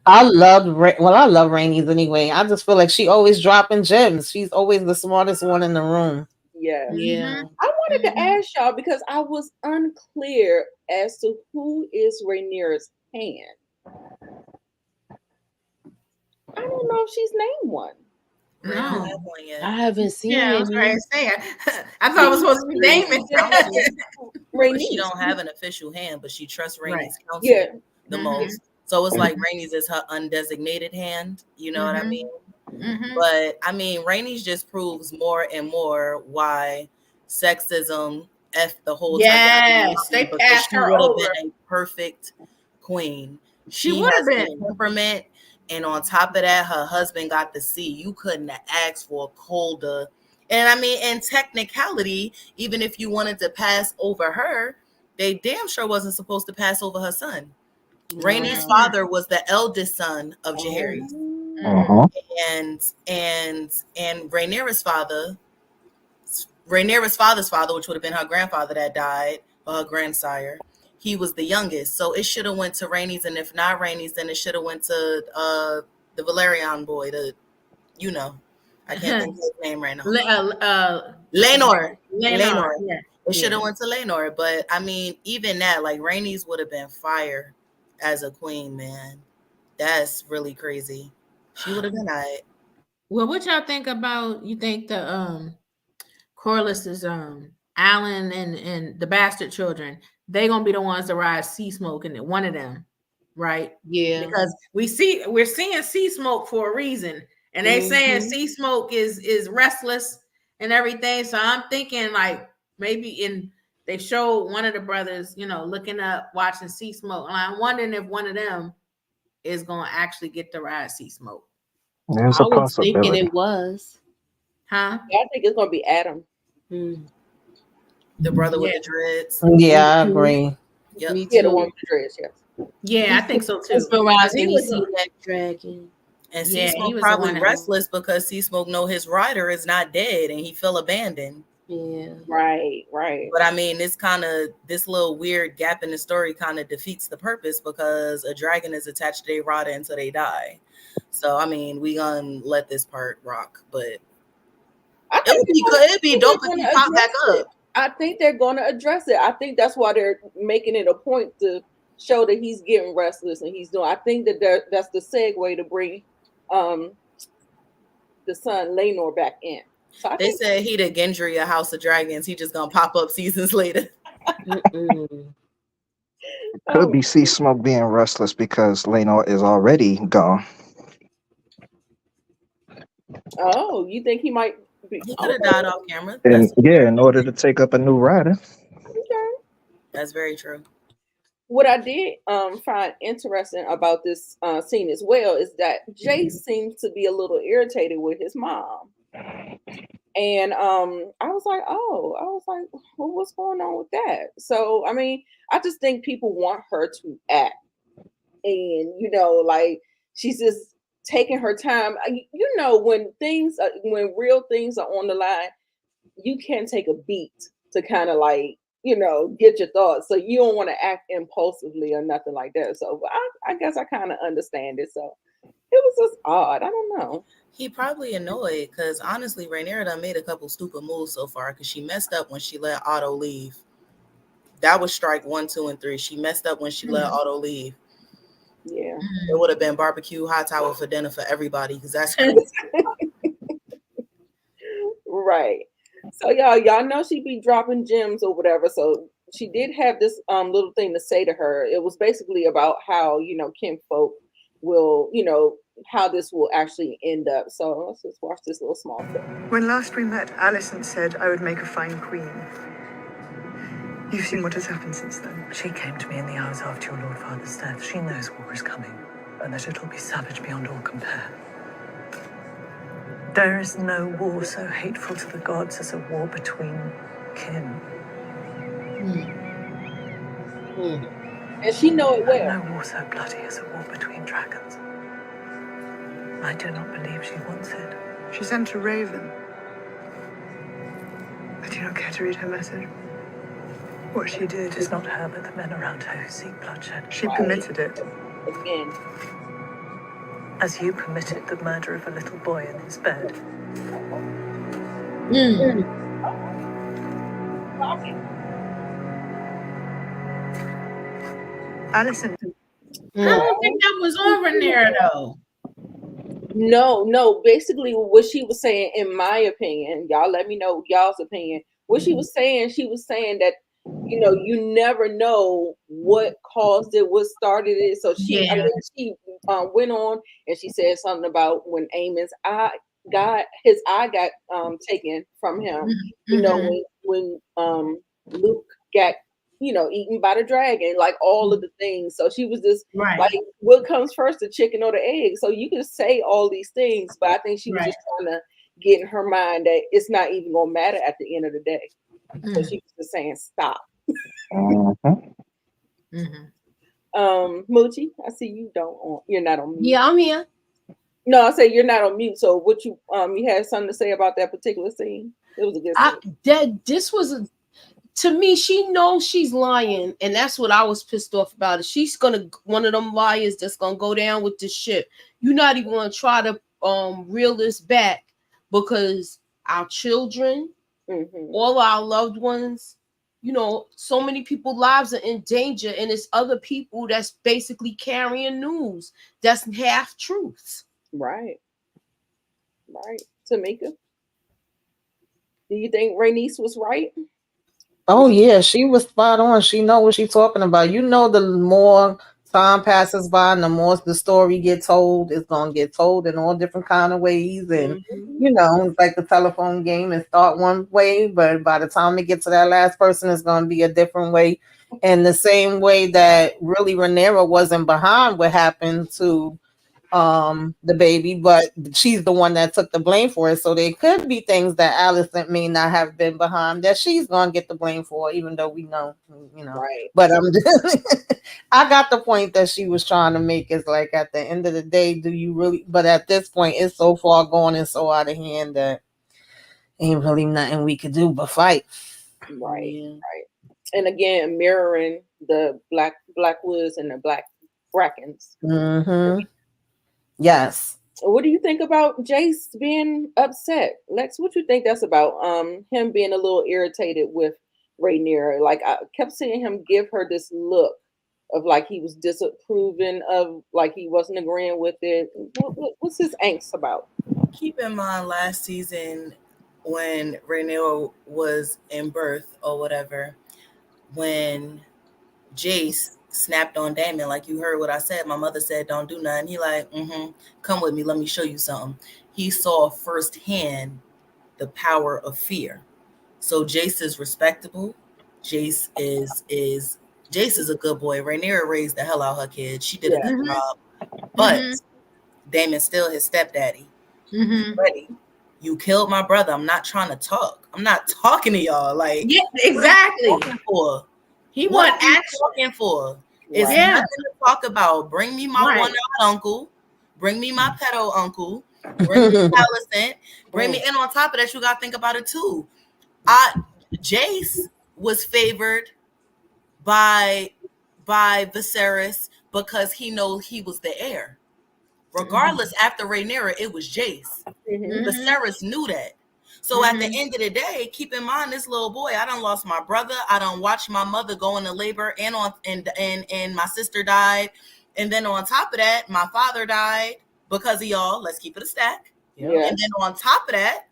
I love Rainey's anyway. I just feel like she always dropping gems. She's always the smartest one in the room. Yeah. Yeah. I wanted to ask y'all because I was unclear as to who is Rhaenyra's hand. I don't know if she's named one. No, I haven't seen it. I was trying to say. I thought it was supposed to be Damon. She don't have an official hand, but she trusts Rhaenys counsel the most. So it's like Rhaenys is her undesignated hand. You know what I mean? But I mean, Rhaenys just proves more and more why sexism the whole time. Yes, they passed her over. Been a perfect queen. She has been temperament. And on top of that, her husband got the sea. You couldn't have asked for a colder. And I mean, in technicality, even if you wanted to pass over her, they damn sure wasn't supposed to pass over her son. Rhaenys' father was the eldest son of Jaehaerys. And Rhaenyra's father's father, which would have been her grandfather that died, or her grandsire, he was the youngest, so it should have went to Rhaenys, and if not Rhaenys, then it should have went to the Valerian boy. I can't think of his name right now. Laenor. Yeah. It should have went to Laenor, but I mean, even that, like Rhaenys would have been fire as a queen, man. That's really crazy. She would have been alright. Well, what y'all think about? You think the Corlys's Alan and the bastard children? They're gonna be the ones to ride Sea Smoke, and one of them, right? Yeah. Because we're seeing Sea Smoke for a reason, and they saying Sea Smoke is restless and everything. So I'm thinking like maybe they showed one of the brothers, looking up, watching Sea Smoke, and I'm wondering if one of them is gonna actually get to ride Sea Smoke. There's a possibility. Thinking it was, huh? Yeah, I think it's gonna be Adam. The brother with the dreads. Yeah, I agree. Yep. Me too. The one with the dreads, yes. Yeah, I think so too. He was that dragon. And Sea Smoke probably restless because Sea Smoke know his rider is not dead and he feel abandoned. Yeah. Right. But I mean, this little weird gap in the story kind of defeats the purpose because a dragon is attached to their rider until they die. So I mean, we gonna let this part rock, but it'd be dope if he pop back up. I think they're going to address it. I think that's why they're making it a point to show that he's getting restless and he's doing. I think that that's the segue to bring the son Laenor back in. So they said he the Gendry of House of Dragons. He just gonna pop up seasons later. Could be Sea Smoke being restless because Laenor is already gone. Oh, you think he might be? He could have died off camera. And yeah, in order to take up a new rider. Okay. That's very true. What I did find interesting about this scene as well is that Jace seems to be a little irritated with his mom. And I was like, well, what's going on with that? So, I mean, I just think people want her to act. And, you know, like she's just taking her time. You know, when real things are on the line, you can take a beat to kind of like, you know, get your thoughts. So you don't want to act impulsively or nothing like that. So I guess I kind of understand it. So it was just odd. I don't know. He probably annoyed because honestly, Rhaenyra done made a couple stupid moves so far because she messed up when she let Otto leave. That was strike 1, 2, and 3. She messed up when she let Otto leave. Yeah. It would have been barbecue hot tower for dinner for everybody because that's crazy. Right. So y'all know she be dropping gems or whatever. So she did have this little thing to say to her. It was basically about how, you know, kinfolk will, you know, how this will actually end up. So let's just watch this little small clip. When last we met, Alicent said I would make a fine queen. You've seen what has happened since then. She came to me in the hours after your Lord Father's death. She knows war is coming, and that it'll be savage beyond all compare. There is no war so hateful to the gods as a war between kin. And she know it well. No war so bloody as a war between dragons. I do not believe she wants it. She sent a raven. I do not care to read her message. What she did It is not her, but the men around her who seek bloodshed. She permitted it. Again. As you permitted the murder of a little boy in his bed. Alicent. I don't think that was on Rhaenyra though. No. Basically, what she was saying, in my opinion, y'all let me know y'all's opinion. What she was saying that, you know, you never know what caused it, what started it. So she went on and she said something about when Aemon's eye got taken from him. You know, when Luke got, you know, eaten by the dragon, like all of the things. So she was just like, what comes first, the chicken or the egg? So you can say all these things, but I think she was just trying to get in her mind that it's not even gonna matter at the end of the day. So she was just saying stop. Moochie, I see you you're not on mute. Yeah, I'm here. No, I say you're not on mute. So what you had something to say about that particular scene? It was a good scene. This was to me, she knows she's lying, and that's what I was pissed off about. She's one of them liars that's gonna go down with this shit. You're not even gonna try to reel this back because our children, all our loved ones, you know, so many people's lives are in danger, and it's other people that's basically carrying news that's half truths. Right. Tamika, do you think Rhaenys was right? Oh yeah, she was spot on. She know what she's talking about. You know, the more time passes by and the more the story gets told, it's gonna get told in all different kind of ways. And you know, it's like the telephone game, and start one way, but by the time it gets to that last person, it's gonna be a different way. And the same way that really Rhaenyra wasn't behind what happened to the baby, but she's the one that took the blame for it. So there could be things that Alicent may not have been behind that she's gonna get the blame for, even though we know, you know. Right. But I got the point that she was trying to make, is like, at the end of the day, do you really? But at this point, it's so far gone and so out of hand that ain't really nothing we could do but fight. Right. And again, mirroring the Blackwoods and the Black Brackens. Yes. What do you think about Jace being upset? Lex, what you think that's about? Him being a little irritated with Rhaenyra. Like, I kept seeing him give her this look of like he was disapproving of, like he wasn't agreeing with it. What's his angst about? Keep in mind last season when Rhaenyra was in birth or whatever, when Jace snapped on Daemon, like you heard what I said. My mother said, don't do nothing. He like, come with me. Let me show you something. He saw firsthand the power of fear. So Jace is respectable. Jace is a good boy. Rhaenyra raised the hell out of her kids. She did a good job. But Daemon's still his stepdaddy. Ready. You killed my brother. I'm not trying to talk. I'm not talking to y'all. Like, yeah, exactly. He what are talking for? It's nothing to talk about. Bring me my one-eyed uncle. Bring me my pedo uncle. Bring me Alicent. Bring me, and on top of that, you gotta think about it too. Jace was favored by Viserys because he knows he was the heir. Regardless, after Rhaenyra, it was Jace. Viserys knew that. So at the end of the day, keep in mind this little boy. I done lost my brother. I done watched my mother go into labor, and my sister died, and then on top of that, my father died because of y'all. Let's keep it a stack. And then on top of that,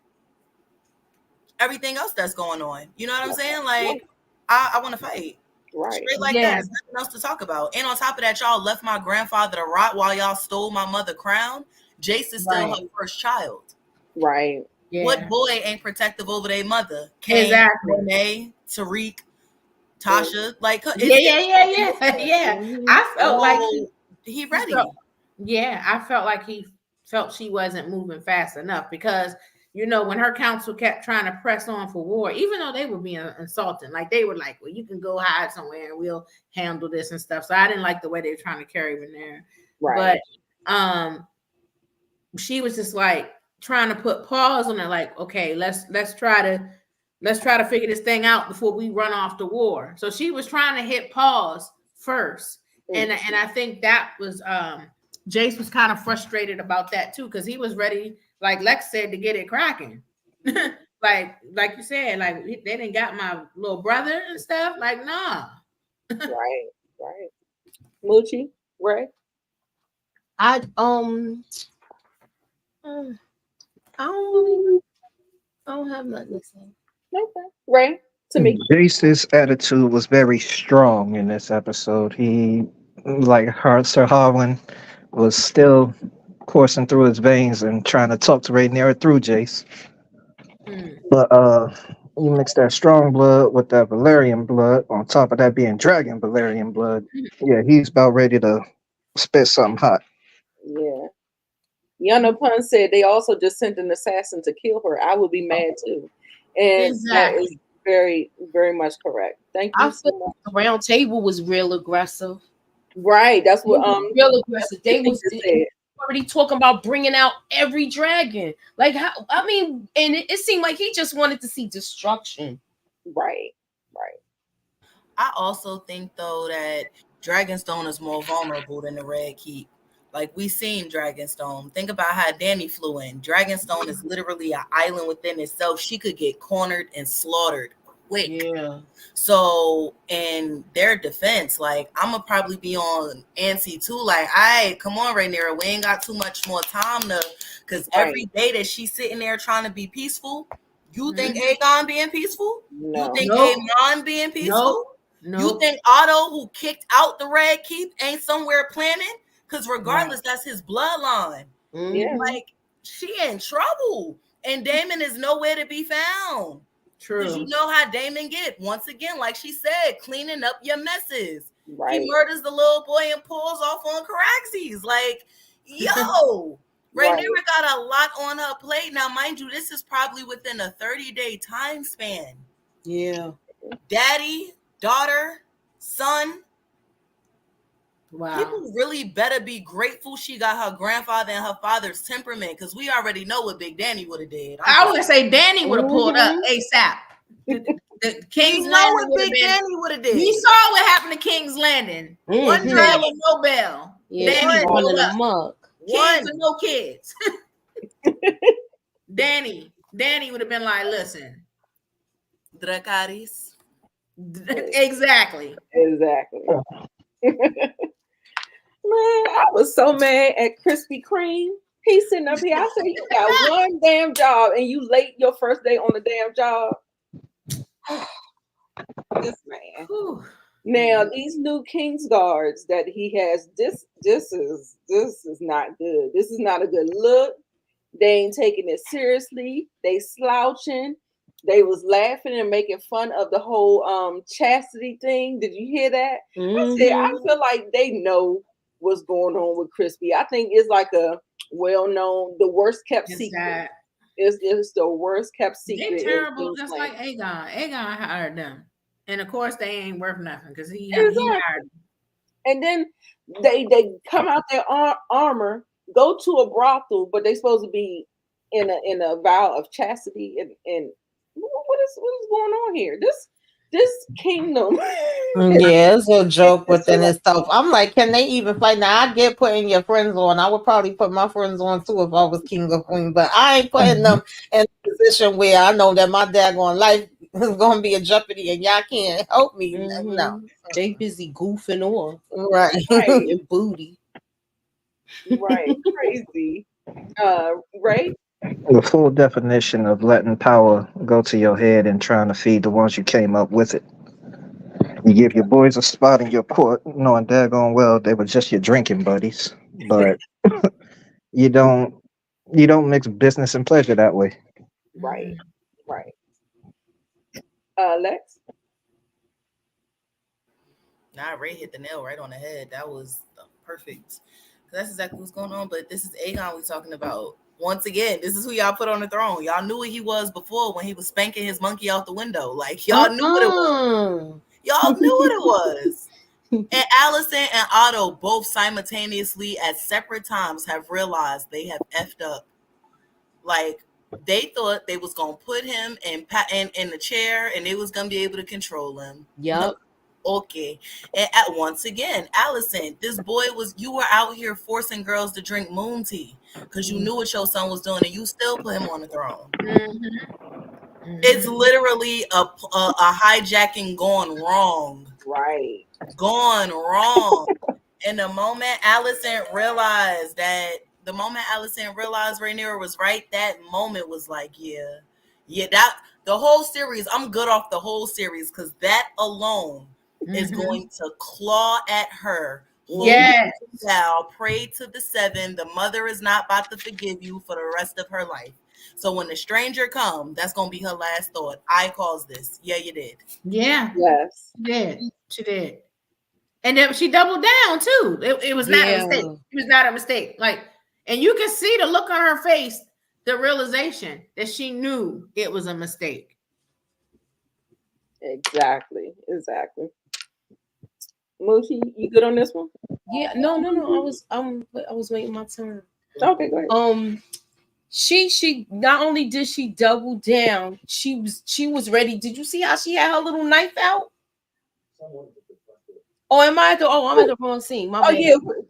everything else that's going on. You know what I'm saying? Like, I want to fight. Straight like that. There's nothing else to talk about. And on top of that, y'all left my grandfather to rot while y'all stole my mother crown. Jace is still her first child. Right. Yeah. What boy ain't protective over their mother? Renee, Tariq, Tasha, like yeah. I felt like he ready. I felt like he felt she wasn't moving fast enough because when her council kept trying to press on for war, even though they were being insulting, like they were like, well, you can go hide somewhere and we'll handle this and stuff. So I didn't like the way they were trying to carry Rhaenyra. Right. But she was just like trying to put pause on it, like, okay, let's try to figure this thing out before we run off to war. So she was trying to hit pause first. And I think that was Jace was kind of frustrated about that too, because he was ready, like Lex said, to get it cracking. like you said, like they didn't got my little brother and stuff. Like, nah. Right. Moochie, right? I don't have nothing to say. Okay. Right. To me, Jace's attitude was very strong in this episode. He, like Sir Harwin, was still coursing through his veins and trying to talk to Rhaenyra through Jace. But you mix that strong blood with that Valyrian blood, on top of that being dragon Valyrian blood, yeah, he's about ready to spit something hot. Yeah. Yana Pun said they also just sent an assassin to kill her. I would be mad too. And that is very, very much correct. Thank you so much. The round table was real aggressive. Right. That's what real aggressive. They was already talking about bringing out every dragon. Like, how? I mean, and it seemed like he just wanted to see destruction. Right. I also think though that Dragonstone is more vulnerable than the Red Keep. Like, we seen Dragonstone. Think about how Dany flew in. Dragonstone is literally an island within itself. She could get cornered and slaughtered quick. Yeah. So in their defense, like, I'm gonna probably be on antsy too. Like, come on, Rhaenyra, we ain't got too much more time because every day that she's sitting there trying to be peaceful, you think Aegon being peaceful? No. You think Aemon being peaceful? No. You think Otto, who kicked out the Red Keep, ain't somewhere planning? Because regardless, that's his bloodline. Yeah. Like, she in trouble. And Daemon is nowhere to be found. True. Because you know how Daemon get. Once again, like she said, cleaning up your messes. Right. He murders the little boy and pulls off on Caraxes. Like, yo, Rhaenyra got a lot on her plate. Now, mind you, this is probably within a 30-day time span. Yeah. Daddy, daughter, son. Wow. People really better be grateful she got her grandfather and her father's temperament, because we already know what Big Danny would have did. I would say Danny would have pulled up ASAP. The King's Landing. What Big Danny would have did. We saw what happened to King's Landing. One dragon, no bell. Yeah, Danny running amok. Kids and no kids. Danny would have been like, listen. Dracarys. Exactly. I was so mad at Krispy Kreme. He's sitting up here. I said, you got one damn job and you late your first day on the damn job. This man. Whew. Now these new King's Guards that he has, this is not good. This is not a good look. They ain't taking it seriously. They slouching. They was laughing and making fun of the whole chastity thing. Did you hear that? I said, I feel like they know what's going on with Crispy. I think it's like a well-known, the worst kept secret. It's the worst kept secret. They're terrible, just like Aegon. Aegon hired them. And of course they ain't worth nothing because he hired them. And then they come out their armor, go to a brothel, but they supposed to be in a vow of chastity and what is going on here? This kingdom. Yeah, it's a joke within itself. I'm like, can they even fight? Now I get putting your friends on. I would probably put my friends on too if I was king or queen, but I ain't putting them in a position where I know that my daggone life is gonna be in jeopardy and y'all can't help me. No. They busy goofing off. Right. And booty. Right. Crazy. Right? The full definition of letting power go to your head and trying to feed the ones you came up with it. You give your boys a spot in your court, knowing daggone well they were just your drinking buddies, but you don't mix business and pleasure that way. Right. Lex? Nah, Ray hit the nail right on the head. That was perfect. That's exactly what's going on. But this is Aegon we're talking about. Once again, this is who y'all put on the throne. Y'all knew what he was before when he was spanking his monkey out the window. Like, y'all knew what it was. Y'all knew what it was. And Alicent and Otto both simultaneously at separate times have realized they have effed up. Like, they thought they was going to put him in the chair and they was going to be able to control him. Yep. Okay. And once again, Alicent, you were out here forcing girls to drink moon tea because you knew what your son was doing and you still put him on the throne. It's literally a hijacking gone wrong. Right. Gone wrong. And the moment Alicent realized Rhaenyra was right, that moment was like, yeah, that the whole series, I'm good off the whole series because that alone is going to claw at her. Yes. Thou pray to the seven. The mother is not about to forgive you for the rest of her life. So when the stranger comes, that's going to be her last thought. I caused this. Yeah, you did. Yeah. Yes. She did. And then she doubled down too. It was not a mistake. It was not a mistake. Like, and you can see the look on her face, the realization that she knew it was a mistake. Exactly. Moochie, you good on this one? Yeah, no. I was waiting my turn. Okay, go ahead. She not only did she double down, she was ready. Did you see how she had her little knife out? I'm at the wrong scene. My bad.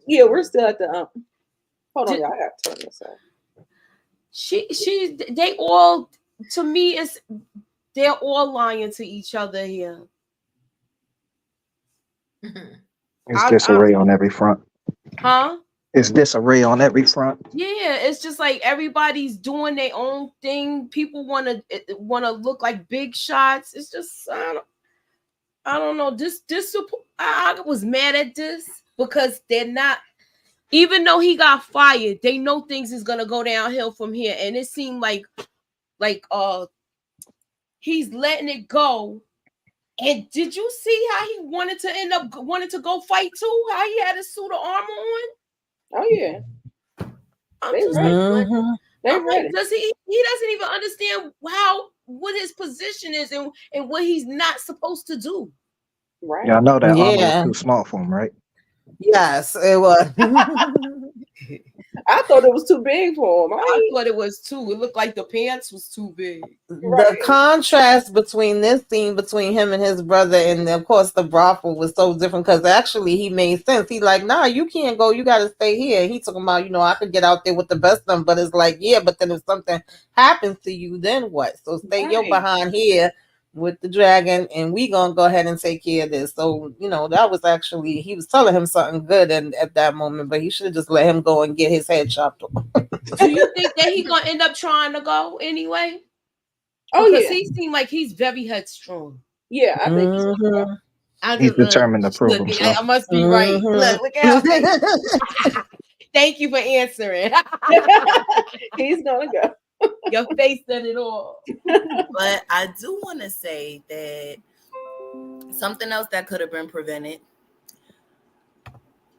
Yeah, we're still at the hold on, y'all. I gotta turn this off. They all, to me, they're all lying to each other here. It's disarray on every front. Huh? It's disarray on every front. Yeah, it's just like everybody's doing their own thing. People want to look like big shots. It's just I don't know. I was mad at this because they're not. Even though he got fired, they know things is gonna go downhill from here, and it seemed like he's letting it go. And did you see how he wanted to go fight too? How he had a suit of armor on? Oh yeah. I'm just like, does he doesn't even understand what his position is and what he's not supposed to do. Right. Yeah, I know that armor was too small for him, right? Yes, it was. I thought it was too big for him. I thought it was too. It looked like the pants was too big. The contrast between this scene between him and his brother and of course the brothel was so different because actually he made sense. He like, nah, you can't go. You got to stay here. He talking about, I could get out there with the best of them, but it's like, yeah, but then if something happens to you, then what? So stay your behind here. with the dragon, and we gonna go ahead and take care of this. So, that was actually, he was telling him something good and at that moment, but he should have just let him go and get his head chopped off. Do you think that he gonna end up trying to go anyway? Oh, Because yeah. he seemed like he's very headstrong. Yeah, I think he's gonna go. He's determined to prove Look, himself. I must be right. Look at how thank you for answering. He's gonna go. Your face said it all. But I do want to say that something else that could have been prevented.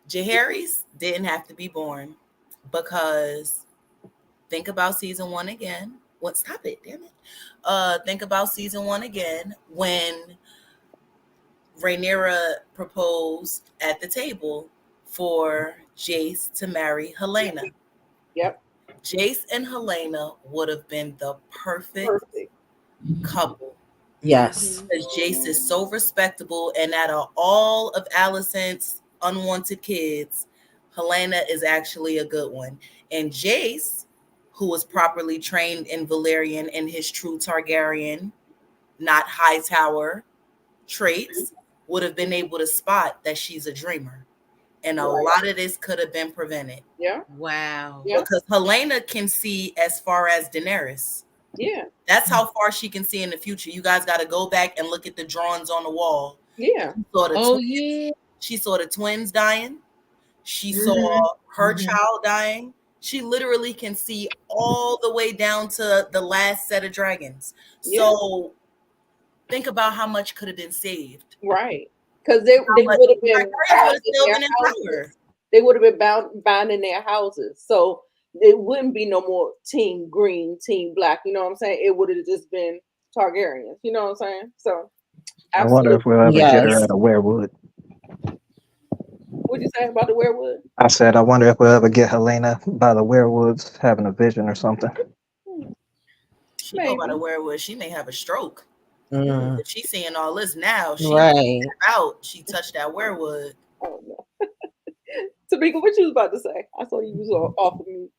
Jaehaerys didn't have to be born, because think about season 1 again. What? Stop it, damn it. Think about season 1 again when Rhaenyra proposed at the table for Jace to marry Helena. Yep. Jace and Helena would have been the perfect couple. Yes. Because Jace is so respectable, and out of all of Alicent's unwanted kids, Helena is actually a good one. And Jace, who was properly trained in Valyrian in his true Targaryen, not Hightower traits, would have been able to spot that she's a dreamer. And a lot of this could have been prevented. Yeah. Wow. Yeah. Because Helena can see as far as Daenerys. Yeah. That's how far she can see in the future. You guys got to go back and look at the drawings on the wall. Yeah. She saw the twins dying. She saw her child dying. She literally can see all the way down to the last set of dragons. So think about how much could have been saved. Right. Because they would have been they would have been bound in their houses. So it wouldn't be no more team green, team black. You know what I'm saying? It would have just been Targaryens. You know what I'm saying? So I wonder if we'll ever get her at a werewood. What'd you say about the werewood? I said, I wonder if we'll ever get Helena by the werewoods having a vision or something. She know about a werewood. She may have a stroke. Mm. If she's seeing all this now, she she touched that werewood. Oh no. Tamika, what you was about to say? I saw you was off of me.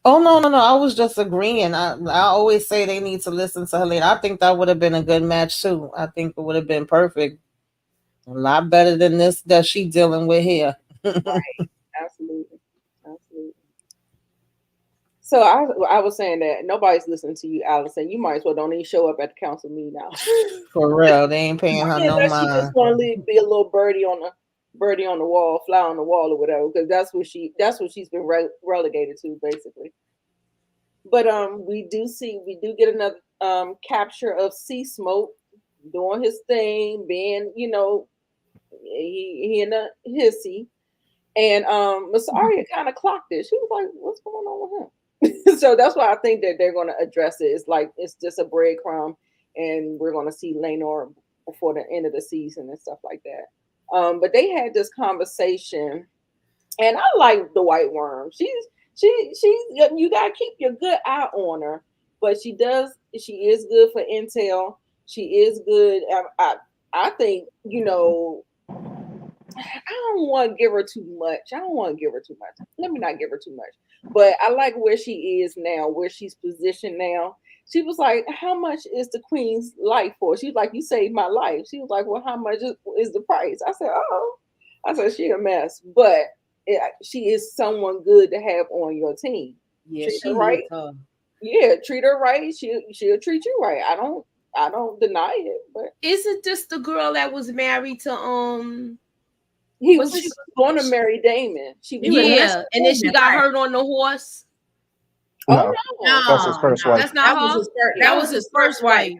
Oh no. I was just agreeing. I always say they need to listen to Helena. I think that would have been a good match too. I think it would have been perfect. A lot better than this that she dealing with here. Right. Absolutely. So I was saying that nobody's listening to you, Allison. You might as well don't even show up at the council meeting now. For real, they ain't paying her no mind. She just want to be a little birdie on the wall, fly on the wall or whatever, because that's what she's been relegated to basically. But we do get another capture of Sea Smoke doing his thing, being he in a hissy, and Miss Arya kind of clocked it. She was like, "What's going on with him?" So that's why I think that they're going to address it. It's like it's just a breadcrumb, and we're going to see Laenor before the end of the season and stuff like that. But they had this conversation, and I like the White Worm. She's you gotta keep your good eye on her, but she is good for intel. She is good. I think I don't want to give her too much. Let me not give her too much. But I like where she is now, where she's positioned now. She was like, how much is the queen's life for? She was like, you saved my life. She was like, well, how much is the price? I said, she a mess. But she is someone good to have on your team. Yeah, treat her right. Yeah, treat her right. She'll treat you right. I don't deny it. But isn't this the girl that was married to She was going to marry Damon. And then she got hurt on the horse. No, that's his first wife. That's not her. That was his first wife.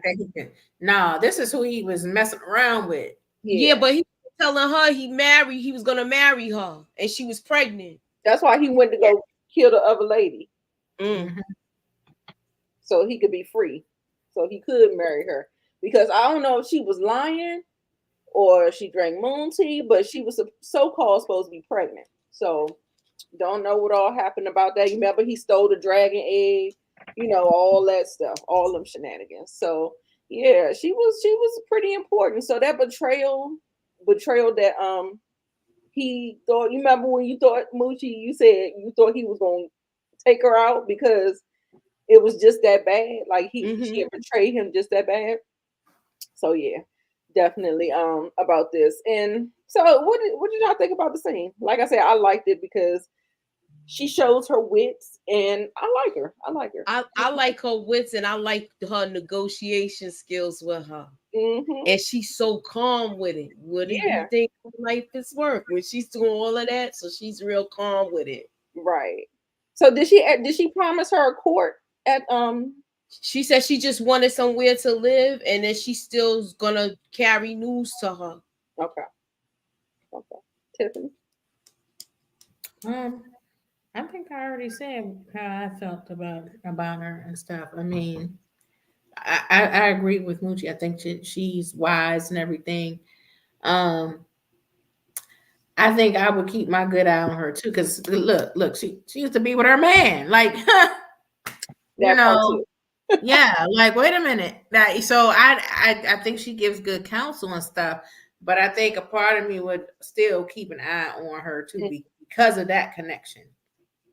No, this is who he was messing around with. Yeah, but he was telling her he was gonna marry her, and she was pregnant. That's why he went to go kill the other lady, so he could be free, so he could marry her. Because I don't know if she was lying or she drank moon tea, but she was so-called supposed to be pregnant. So don't know what all happened about that. You remember he stole the dragon egg, all that stuff, all them shenanigans. So yeah, she was pretty important. So that betrayal that he thought, you remember when you thought Moochie, you said you thought he was gonna take her out because it was just that bad. Like she had betrayed him just that bad. So yeah, definitely about this. And so what did y'all think about the scene? Like I said, I liked it because she shows her wits, and I like her. I like her wits, and I like her negotiation skills with her. And she's so calm with it. What do you think life is worth when she's doing all of that? So she's real calm with it. Right. So did she promise her a court at She said she just wanted somewhere to live, and then she's still gonna carry news to her. Okay. Tiffany. I think I already said how I felt about her and stuff. I mean, I agree with Moochie. I think she's wise and everything. I think I would keep my good eye on her too, because look, she used to be with her man. Like, you know, yeah. Like, wait a minute. So I think she gives good counsel and stuff, but I think a part of me would still keep an eye on her too because of that connection.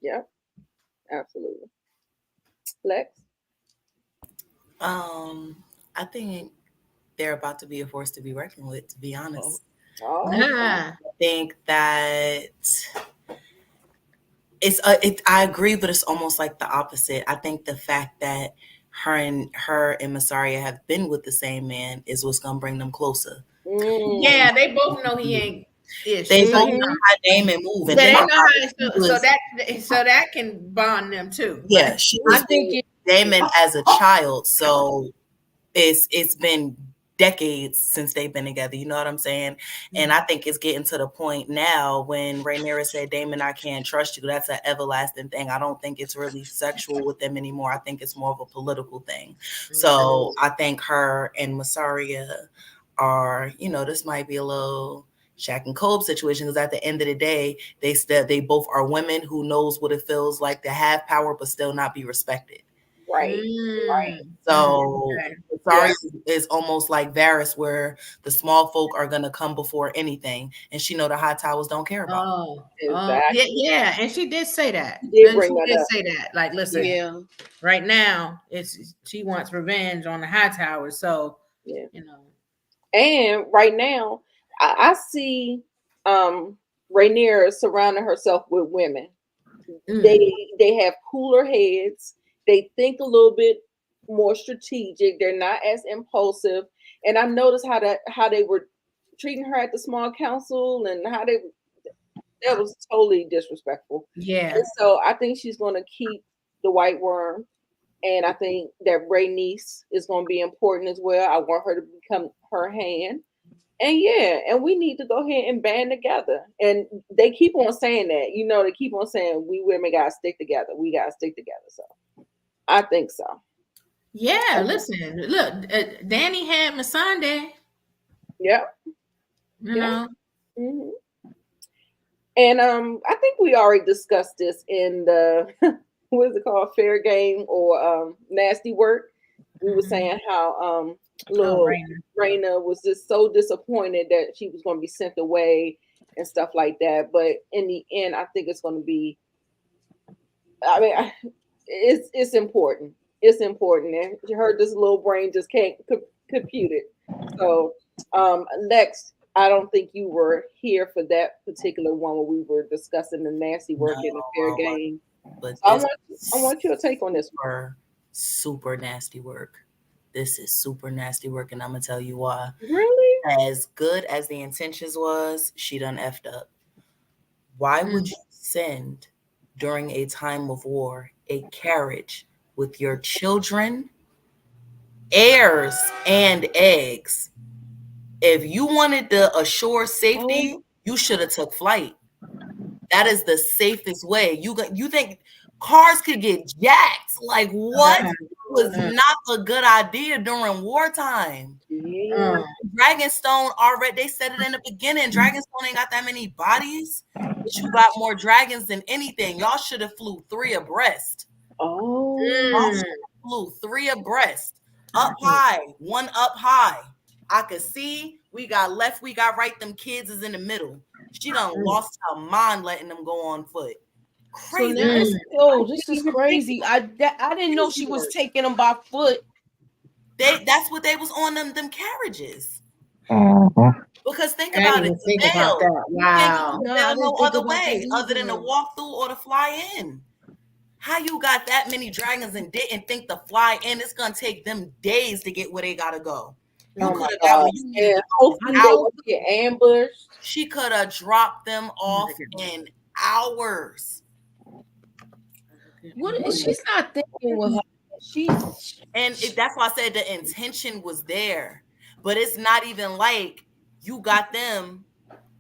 Yeah, absolutely. Lex? I think they're about to be a force to be reckoned with, to be honest. Yeah. I think that I agree, but it's almost like the opposite. I think the fact that her and Masaria have been with the same man is what's gonna bring them closer. Yeah, they both know he ain't. They both know how Damon move, and they know how, so that can bond them too. Yeah, she was with Damon as a child, so it's been decades since they've been together. You know what I'm saying? And I think it's getting to the point now when Rhaenyra said, "Damon, I can't trust you." That's an everlasting thing. I don't think it's really sexual with them anymore. I think it's more of a political thing. So I think her and Masaria are, this might be a little Shaq and Kobe situation, because at the end of the day, they both are women who knows what it feels like to have power but still not be respected. Right. So Sorry is almost like Varys, where the small folk are gonna come before anything, and she know the high towers don't care about. Exactly. Yeah, and she did say that. Say that. Like, listen, right now she wants revenge on the high towers. So and right now I see Rhaenyra surrounding herself with women. They have cooler heads. They think a little bit more strategic. They're not as impulsive. And I noticed how they were treating her at the small council, and how that was totally disrespectful. Yeah. And so I think she's going to keep the White Worm, and I think that Rhaenys is going to be important as well. I want her to become her hand. And we need to go ahead and band together. And they keep on saying that, they keep on saying we women gotta stick together. We gotta stick together. So I think so. Yeah, listen, look, Dany had Missandei. Yep. You know. Mm-hmm. And I think we already discussed this in the what is it called, Fair Game or Nasty Work. We were saying how little Rhaena was just so disappointed that she was going to be sent away and stuff like that. But in the end, I think it's going to be. I mean, it's important. It's important, and her this little brain just can't compute it. So, Lex, I don't think you were here for that particular one where we were discussing the Nasty Work in the Fair Game. But I want your take on this. Super nasty work. This is super nasty work, and I'm gonna tell you why. Really? As good as the intentions was, she done effed up. Why would you send, during a time of war, a carriage with your children, heirs, and eggs? If you wanted to assure safety, you should have took flight. That is the safest way. You think cars could get jacked? Like, what? Was not a good idea during wartime. Dragonstone already, they said it in the beginning. Dragonstone ain't got that many bodies, but you got more dragons than anything. Y'all should have flew 3 abreast. Y'all should have flew 3 abreast, up high, 1 up high. I could see. We got left, we got right. Them kids is in the middle. She done lost her mind letting them go on foot. Crazy. So this is crazy. I didn't know she was taking them by foot. That's what they was on them carriages. Because think I about didn't it, even the think about veil. that. You can't get Wow. the No, I veil didn't no think other about that way other than to either. walk through or to fly in. How you got that many dragons and didn't think to fly in? It's gonna take them days to get where they gotta go. You Oh could my have got God. where you needed And to go. hopefully they won't get ambushed. She could have dropped them off in hours. She's not thinking with her. That's why I said the intention was there. But it's not even like you got them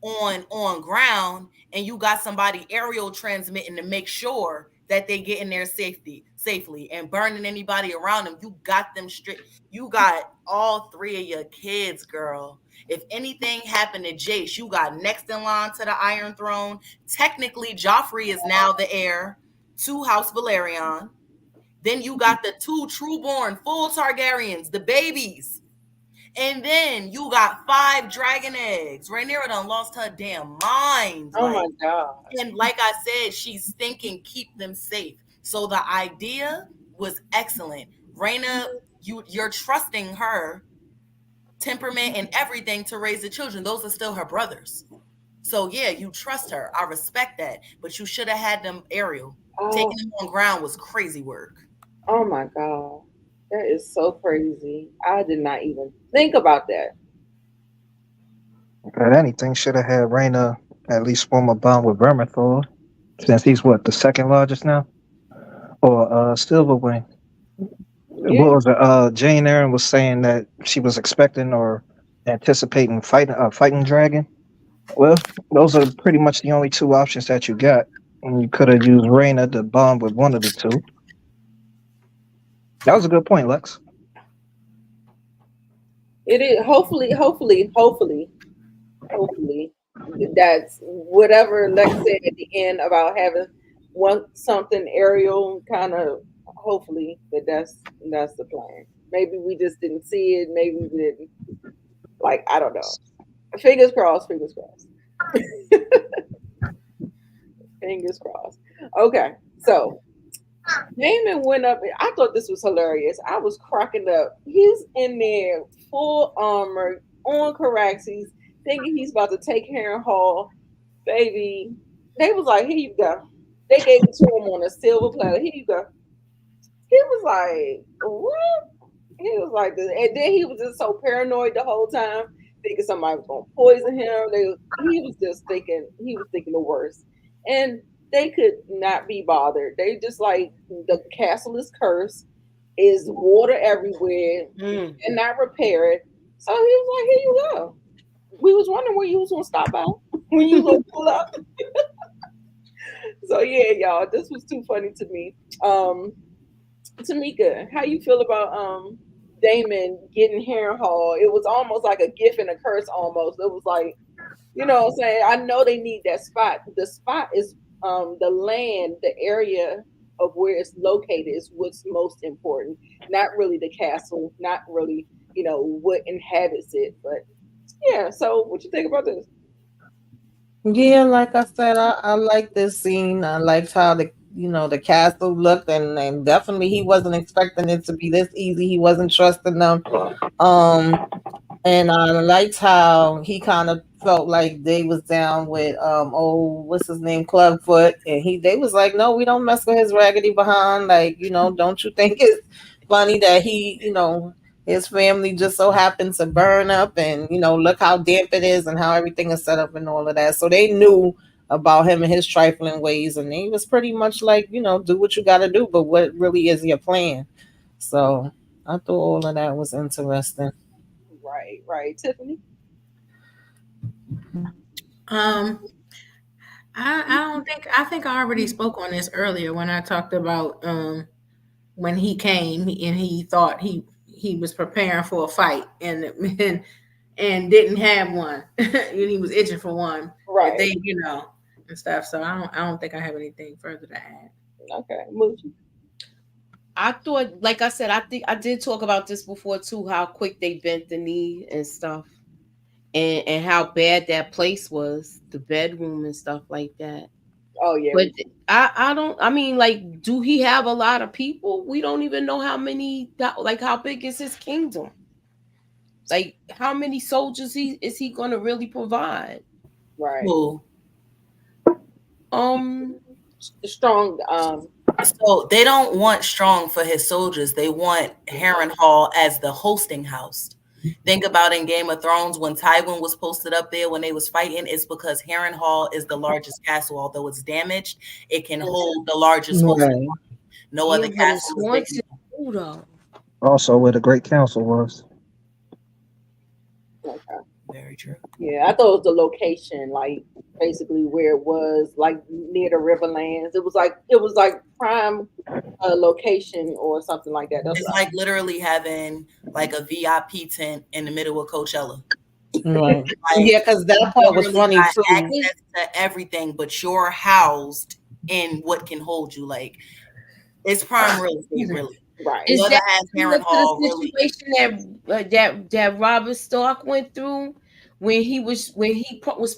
on ground and you got somebody aerial transmitting to make sure that they get in there safely and burning anybody around them. You got them straight. You got all three of your kids, girl. If anything happened to Jace, you got next in line to the Iron Throne. Technically, Joffrey is now the heir to House Valerion. Then you got the 2 trueborn full Targaryens, the babies. And then you got 5 dragon eggs. Rhaenyra done lost her damn mind. Oh my God. And like I said, she's thinking keep them safe. So the idea was excellent. Rhaena, you're trusting her temperament and everything to raise the children. Those are still her brothers. So yeah, you trust her. I respect that. But you should have had them aerial. Taking them on ground was crazy work. Oh my God. That is so crazy. I did not even think about that. If anything, should have had Rhaena at least form a bond with Vermithor, since he's the second largest now, or Silverwing. Yeah. What was it? Jane Eyre was saying that she was expecting or anticipating fighting dragon. Well, those are pretty much the only 2 options that you got. And you could have used Rhaena to bond with one of the 2. That was a good point, Lex. It is hopefully that's whatever Lex said at the end about having something aerial kind of. Hopefully that's the plan. Maybe we just didn't see it. Maybe we didn't. Like, I don't know. Fingers crossed. Fingers crossed. Fingers crossed. Okay, so Daemon went up. I thought this was hilarious. I was cracking up. He's in there, full armor, on Caraxes, thinking he's about to take Harrenhal. Baby, they was like, "Here you go." They gave it to him on a silver platter. Here you go. He was like, "What?" He was like this, and then he was just so paranoid the whole time, thinking somebody was gonna poison him. He was just thinking the worst, and they could not be bothered. They just like, the castle is cursed, is water everywhere, and not repair it. So he was like, "Here you go." We was wondering where you was gonna stop by, when you was gonna pull up. So yeah, y'all, this was too funny to me. Tamika, how you feel about Daemon getting Harrenhal? It was almost like a gift and a curse almost. It was like, you know what I'm saying? I know they need that spot. The spot is the land, the area of where it's located is what's most important. Not really the castle, not really, what inhabits it. But yeah, so what you think about this? Yeah, like I said, I like this scene. I liked how the castle looked, and definitely he wasn't expecting it to be this easy. He wasn't trusting them. And I liked how he kind of felt like they was down with what's his name, Clubfoot, and they was like, no, we don't mess with his raggedy behind. Like, don't you think it's funny that his family just so happens to burn up, and look how damp it is and how everything is set up and all of that. So they knew about him and his trifling ways, and he was pretty much like, do what you got to do, but what really is your plan? So I thought all of that was interesting. Right, Tiffany. I think I already spoke on this earlier when I talked about when he came and he thought he was preparing for a fight and didn't have one. And he was itching for one. Right. They, and stuff. So I don't think I have anything further to add. Okay. Moochie. I thought, like I said, I think I did talk about this before too, how quick they bent the knee and stuff, and how bad that place was, the bedroom and stuff like that. Oh yeah. But I don't. I mean, like, do he have a lot of people? We don't even know how many. Like, how big is his kingdom? Like, how many soldiers is he going to really provide? Right. Who? Strong. So they don't want Strong for his soldiers. They want Harrenhal as the hosting house. Think about in Game of Thrones when Tywin was posted up there when they was fighting. It's because Harrenhal is the largest castle. Although it's damaged, it can hold the largest hosting. No other castle is big enough. Also, where the Great Council was. Okay. Very true. Yeah, I thought it was the location, like basically where it was, like near the Riverlands. It was like prime location or something like that. That's It's like literally having like a VIP tent in the middle of Coachella. Right. Like, Yeah, because that part was funny got too. access to everything, but you're housed in what can hold you. Like it's prime real estate, really. Right. Is Whoever that has the really. situation that Robert Stark went through when he was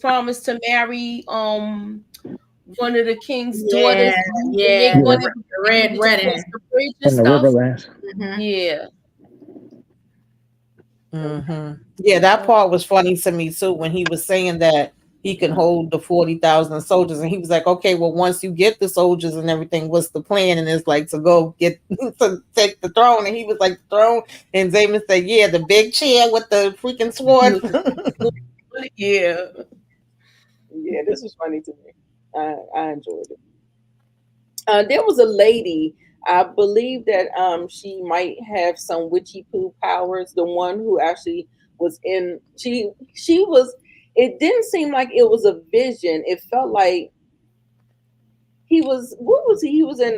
promised to marry one of the king's daughters? Yeah, the red wedding in the Riverlands. Yeah. Yeah, that part was funny to me too when he was saying that he can hold the 40,000 soldiers, and he was like, "Okay, well, once you get the soldiers and everything, what's the plan?" And it's like to go get to take the throne, and he was like, "The throne," and Daemon said, "Yeah, the big chair with the freaking sword." Yeah, yeah, this was funny to me. I enjoyed it. There was a lady. I believe that she might have some witchy poo powers. The one who actually was in she was. It didn't seem like it was a vision. It felt like he was. What was he? He was in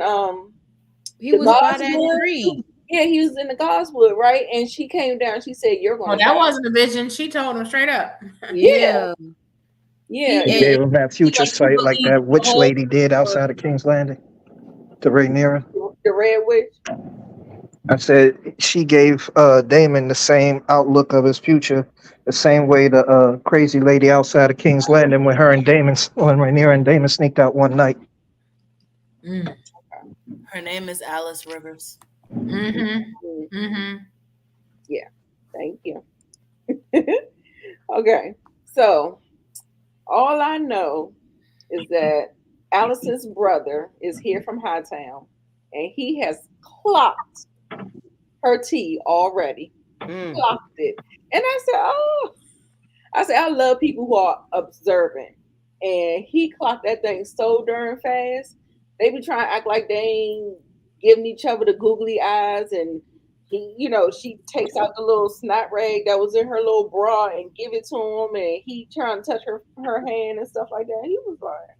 he was by that tree. Yeah, he was in the Godswood, right? And she came down. She said, "You're going." Oh, that wasn't a vision. She told him straight up. Yeah. He gave him that future sight like that witch lady did outside of King's Landing to Rhaenyra. The Red Witch. I said she gave Daemon the same outlook of his future, the same way the crazy lady outside of King's Landing when Rhaenyra and Daemon sneaked out one night. Her name is Alice Rivers. Yeah. Thank you. Okay. So all I know is that Allison's brother is here from Hightown, and he has clocked her tea already. Clocked it. And I said, I love people who are observant. And he clocked that thing so darn fast. They be trying to act like they ain't giving each other the googly eyes, and he, she takes out the little snot rag that was in her little bra and give it to him, and he trying to touch her hand and stuff like that. He was like,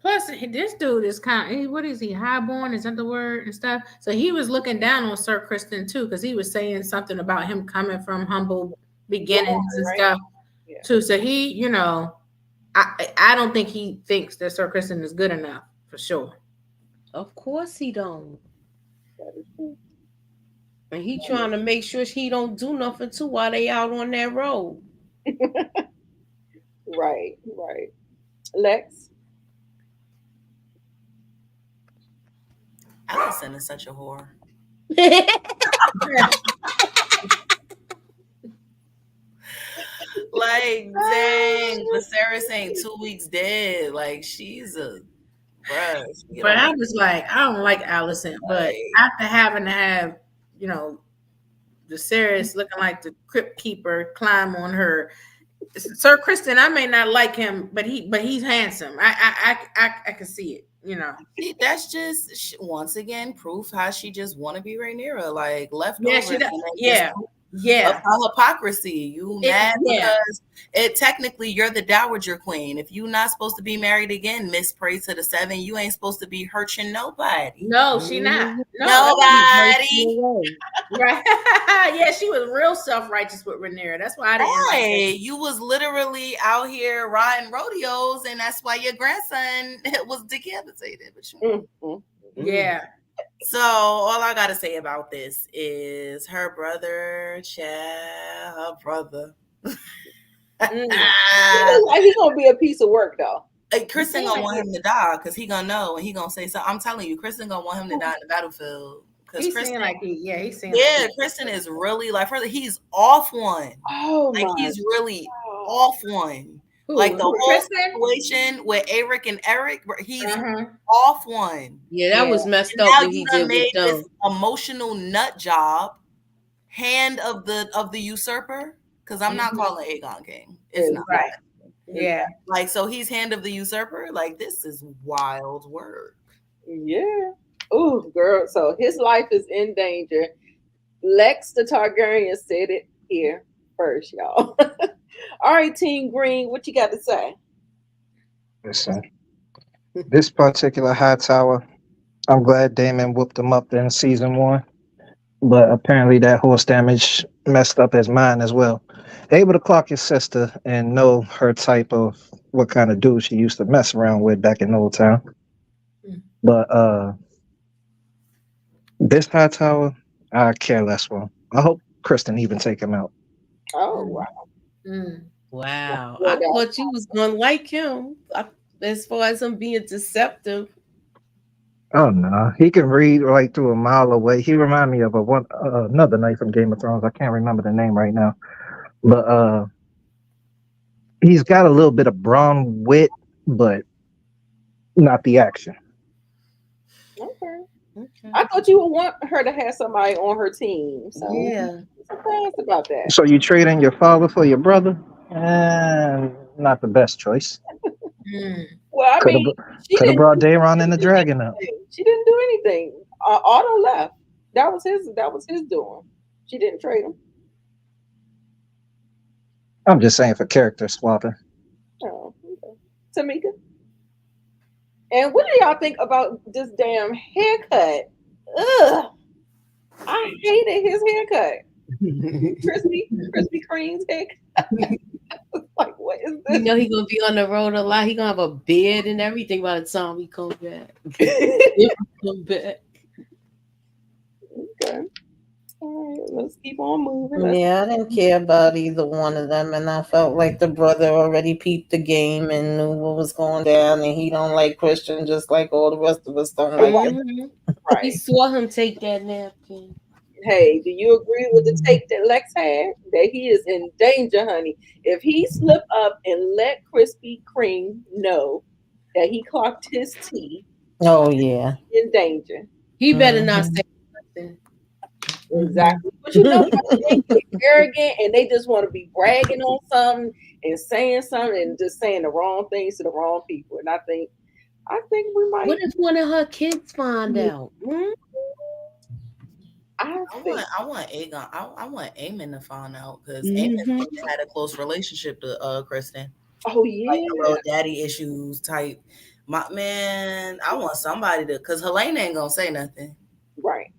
plus this dude is kind of, what is he, highborn, is that the word, and stuff? So he was looking down on Sir Kristen too, because he was saying something about him coming from humble beginnings and stuff too. So he, I don't think he thinks that Sir Kristen is good enough, for sure. Of course he don't. And he trying to make sure he don't do nothing too while they out on that road. Right. Lex? Allison is such a whore. Like, dang, Viserys ain't 2 weeks dead. Like, she's a bruh. But I was like, I don't like Allison, but after having to have, Viserys looking like the crypt keeper climb on her, Sir Kristen, I may not like him, but he's handsome. I can see it. That's just once again proof how she just want to be Rhaenyra, like leftovers. Yeah. Of her hypocrisy. You mad because technically you're the dowager queen. If you not supposed to be married again, Miss Pray to the Seven, you ain't supposed to be hurting nobody. No, she not. Nobody. Right. Yeah, she was real self-righteous with Rhaenyra. That's why I didn't like you was literally out here riding rodeos, and that's why your grandson was decapitated. Yeah. So all I gotta say about this is her brother, her brother. He's gonna be a piece of work though. Kristen gonna want him to die because he gonna know and he gonna say so. I'm telling you, Kristen gonna want him to die in the battlefield. He's Kristen, saying like he's saying Kristen is really like he's off one. Oh like my he's really God. off one. Who? Like the whole Kristen? situation with Eric and Eric, he's Uh-huh. off one. Yeah, that was messed And up now what he you done did made with this them. emotional nut job hand of the usurper. Because I'm not calling Aegon king. It's not. Right. Yeah. Like, so he's hand of the usurper. Like, this is wild work. Yeah. Oh, girl. So his life is in danger. Lex the Targaryen said it here first, y'all. All right, Team Green, what you got to say? Listen, this particular high tower, I'm glad Damon whooped him up in season 1, but apparently that horse damage messed up his mind as well. Able to clock his sister and know her type of what kind of dude she used to mess around with back in Old Town. But this high tower, I care less for. I hope Kristen even take him out. Oh, wow. Wow. I thought you was gonna like him as far as him being deceptive. Oh no, he can read like through a mile away. He remind me of another knight from Game of Thrones. I can't remember the name right now, but he's got a little bit of brawn wit, but not the action. Okay. I thought you would want her to have somebody on her team. So Yeah. I'm surprised about that. So you trading your father for your brother? Not the best choice. Well, I mean, could have brought Daeron and the dragon up. She didn't do anything. Otto left. That was his doing. She didn't trade him. I'm just saying for character swapping. Oh, okay. Tamika. And what do y'all think about this damn haircut? Ugh. I hated his haircut. Krispy Kreme's haircut. Like, what is this? You know he gonna be on the road a lot. He gonna have a beard and everything by the time we come back. Come back. Okay. All right, let's keep on moving. Yeah, I didn't care about either one of them, and I felt like the brother already peeped the game and knew what was going down, and he don't like Christian just like all the rest of us don't like him. Right. He saw him take that napkin. Hey, do you agree with the take that Lex had? That he is in danger, honey. If he slip up and let Krispy Kreme know that he clocked his tea, oh yeah, in danger. He better not say nothing. Exactly. But you know, they get arrogant and they just want to be bragging on something and saying something and just saying the wrong things to the wrong people. And I think we might. What if one of her kids find out? I want Aegon. I want Aemon to find out because Aemon had a close relationship to Kristen. Oh yeah, like a little daddy issues type. My man, I want somebody to, because Helene ain't gonna say nothing. Right.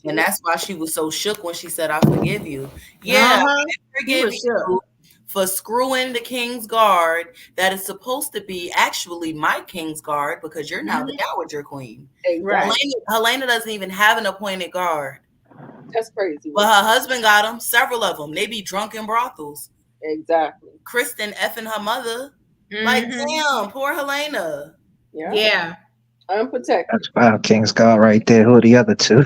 And that's why she was so shook when she said, "I forgive you." Yeah, I forgive you for screwing the King's Guard that is supposed to be actually my King's Guard because you're now the Dowager Queen. Exactly. Helena doesn't even have an appointed guard. That's crazy. But her husband got them, several of them. They be drunk in brothels. Exactly. Kristen effing her mother. Like, damn, poor Helena. Yeah. Unprotected. That's 5 King's Guard right there. Who are the other 2?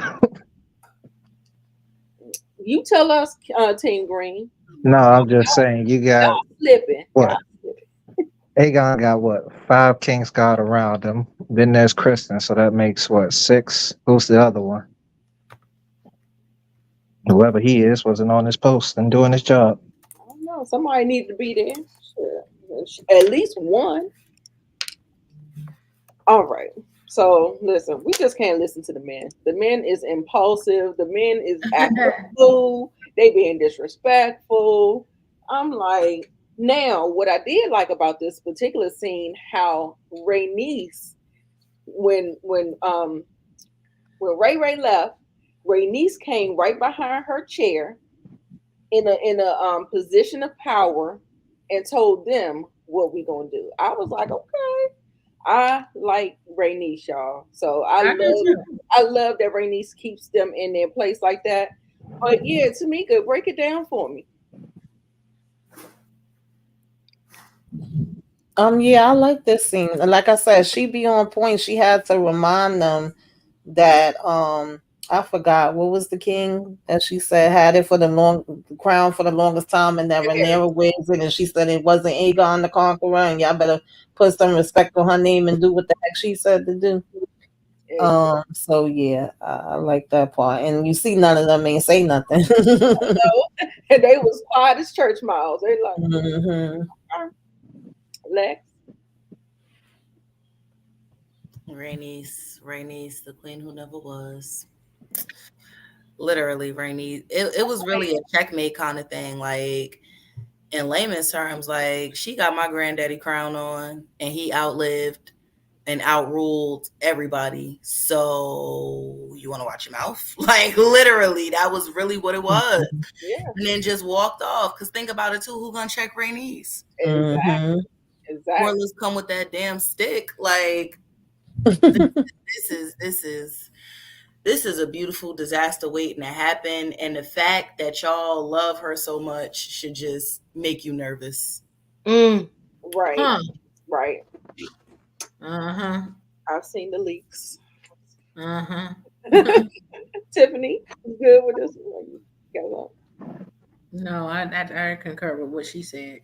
You tell us, Team Green. No, I'm just saying you got slipping. What? Aegon got what? 5 King's Guard around him. Then there's Kristen, so that makes what, 6? Who's the other one? Whoever he is wasn't on his post and doing his job. I don't know. Somebody needs to be there. Sure. At least one. All right. So listen, we just can't listen to the man. The man is impulsive. The man is acting a fool. They being disrespectful. I'm like, now what I did like about this particular scene, how Rhaenys, when Ray left, Rhaenys came right behind her chair in a position of power and told them what we gonna do. I was like, okay. I like Rhaenys, y'all. So I love that Rhaenys keeps them in their place like that. But yeah, Tamika, break it down for me. Yeah, I like this scene. And like I said, she be on point. She had to remind them that I forgot what was the king that she said had it for the crown for the longest time, and that Rhaenyra wears it, and she said it wasn't Aegon the Conqueror, and y'all better put some respect on her name and do what the heck she said to do. So yeah, I like that part, and you see none of them ain't say nothing. And they was quiet as church mouse. They like Lex. Rhaenys, the queen who never was. Literally, Rhaenys. It was really a checkmate kind of thing. Like, in layman's terms, like, she got my granddaddy crown on, and he outlived and outruled everybody. So you want to watch your mouth? Like, literally, that was really what it was. Yeah. And then just walked off. Because think about it too, who gonna check Rhaenys? Exactly. Portland's come with that damn stick. Like, this is a beautiful disaster waiting to happen. And the fact that y'all love her so much should just make you nervous. Right. Right. I've seen the leaks. Tiffany, good with this one? No, I concur with what she said.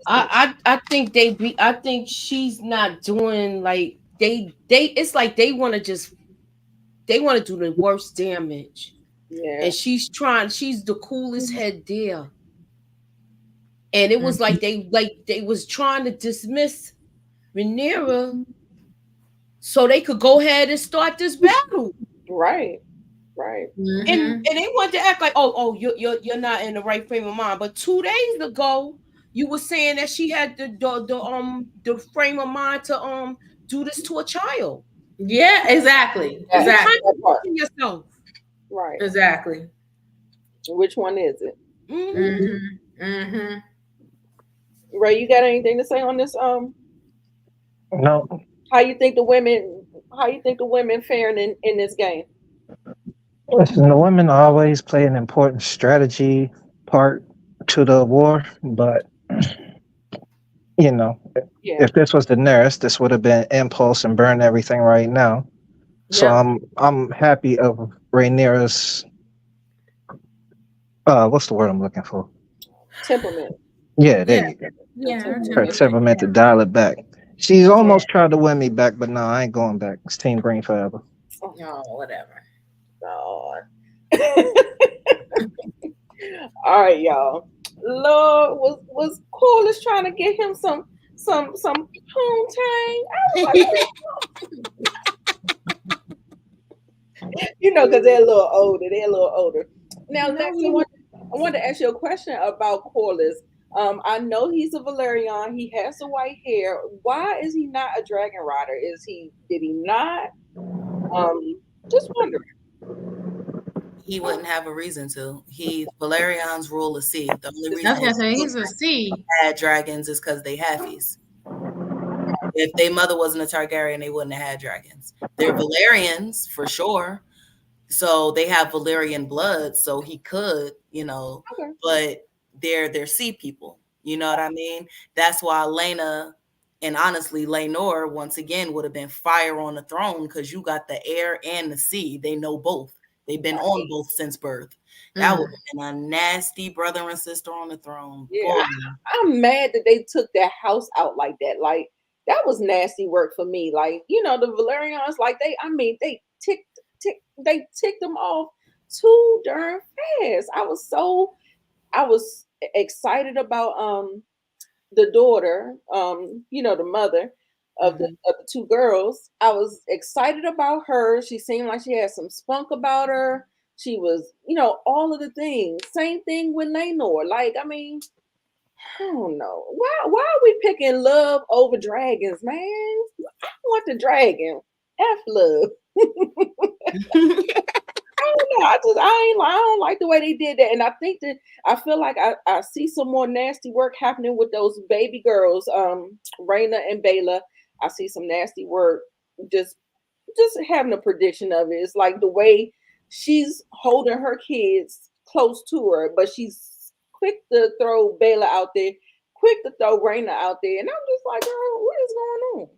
I think I think she's not doing like they it's like they want to do the worst damage. Yeah. And she's the coolest head there. And it was like they was trying to dismiss Rhaenyra so they could go ahead and start this battle. Right. And they wanted to act like, oh, you're not in the right frame of mind. But 2 days ago, you were saying that she had the frame of mind to do this to a child. Yeah, exactly. Yourself. Right. Exactly. Which one is it? Ray, you got anything to say on this? No. How you think the women faring in this game? Listen, the women always play an important strategy part to the war, but if this was Daenerys, this would have been impulse and burn everything right now. So I'm happy of Rhaenyra's what's the word I'm looking for? Temperament. Yeah, there you go. Yeah, her temperament to dial it back. She's almost tried to win me back, but no, I ain't going back. It's Team Green forever. Oh, whatever. God. All right, y'all. Lord was Corliss trying to get him some poontang. Because they're a little older. Now, Lex, I want to ask you a question about Corliss. I know he's a Valerian. He has the white hair. Why is he not a dragon rider? Did he not? Just wondering. He wouldn't have a reason to. Valerians rule the sea. The only reason he's a sea. Had dragons is because they halfies. If their mother wasn't a Targaryen, they wouldn't have had dragons. They're Valerians for sure. So they have Valyrian blood, so he could, but they're sea people. You know what I mean? That's why Laena and honestly Laenor once again would have been fire on the throne, because you got the air and the sea. They know both. They've been on both since birth. That would have been a nasty brother and sister on the throne. Yeah, I'm mad that they took that house out like that. Like, that was nasty work for me. Like, the Valerians, like they ticked them off too darn fast. I was excited about the daughter, the mother of the two girls. I was excited about her. She seemed like she had some spunk about her. She was, all of the things. Same thing with Laenor. Like, I mean, I don't know. Why are we picking love over dragons, man? I want the dragon. F love. I don't know. I don't like the way they did that. And I think that I feel like I see some more nasty work happening with those baby girls, Rhaena and Baela. I see some nasty work. Just having a prediction of it. It's like the way she's holding her kids close to her, but she's quick to throw Baela out there. quick to throw Raina out there. And I'm just like, girl, what is going on?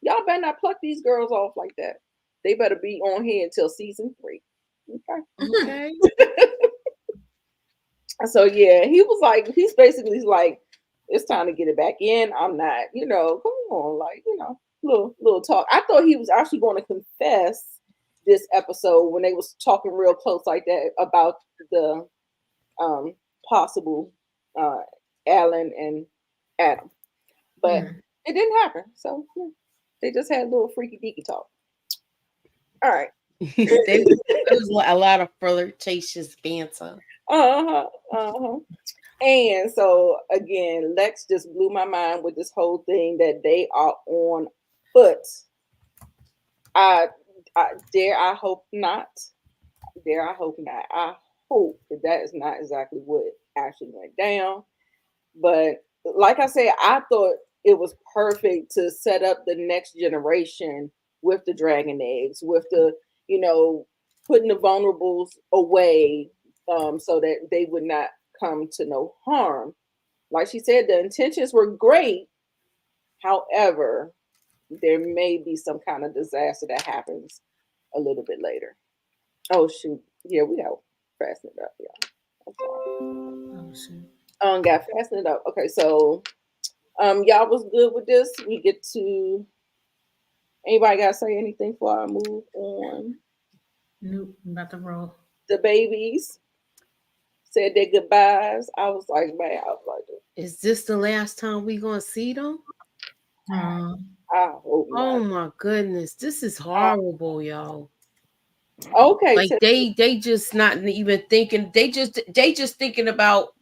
Y'all better not pluck these girls off like that. They better be on here until season 3. Okay. So yeah, he's basically like, it's time to get it back in. I'm not, come on, like, little talk. I thought he was actually going to confess this episode when they was talking real close like that about the possible Alan and Adam, but it didn't happen. So yeah, they just had a little freaky deaky talk. All right. There was a lot of flirtatious banter. And so again, Lex just blew my mind with this whole thing that they are on foot. I hope not. I hope that is not exactly what actually went down. But like I said, I thought it was perfect to set up the next generation with the dragon eggs, with the, putting the vulnerables away, so that they would not come to no harm. Like she said, the intentions were great. However, there may be some kind of disaster that happens a little bit later. Oh shoot. Yeah, we got fasten it up, y'all. Oh shoot. Got fasten it up. Okay, so y'all was good with this. We get to anybody gotta say anything before I move on? Nope, I'm about to roll. The babies said their goodbyes. I was like, is this the last time we gonna see them? I hope not. Oh my goodness, this is horrible, y'all. Okay, like they just not even thinking. They just thinking about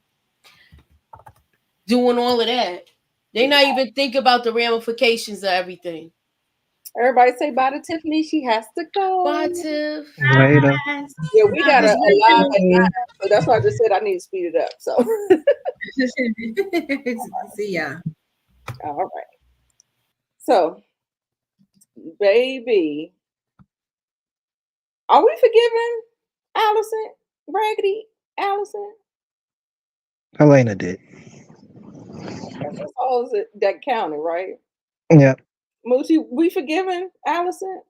doing all of that. They not even think about the ramifications of everything. Everybody say bye to Tiffany. She has to go. Bye, Tiff. Later. Yeah, we got a live at 9, so that's why I just said I need to speed it up. So see ya. All right. So, baby, are we forgiving Allison? Raggedy Allison? Helena did. That's all that counted, right? Yeah. Moochie, we forgiving Allison?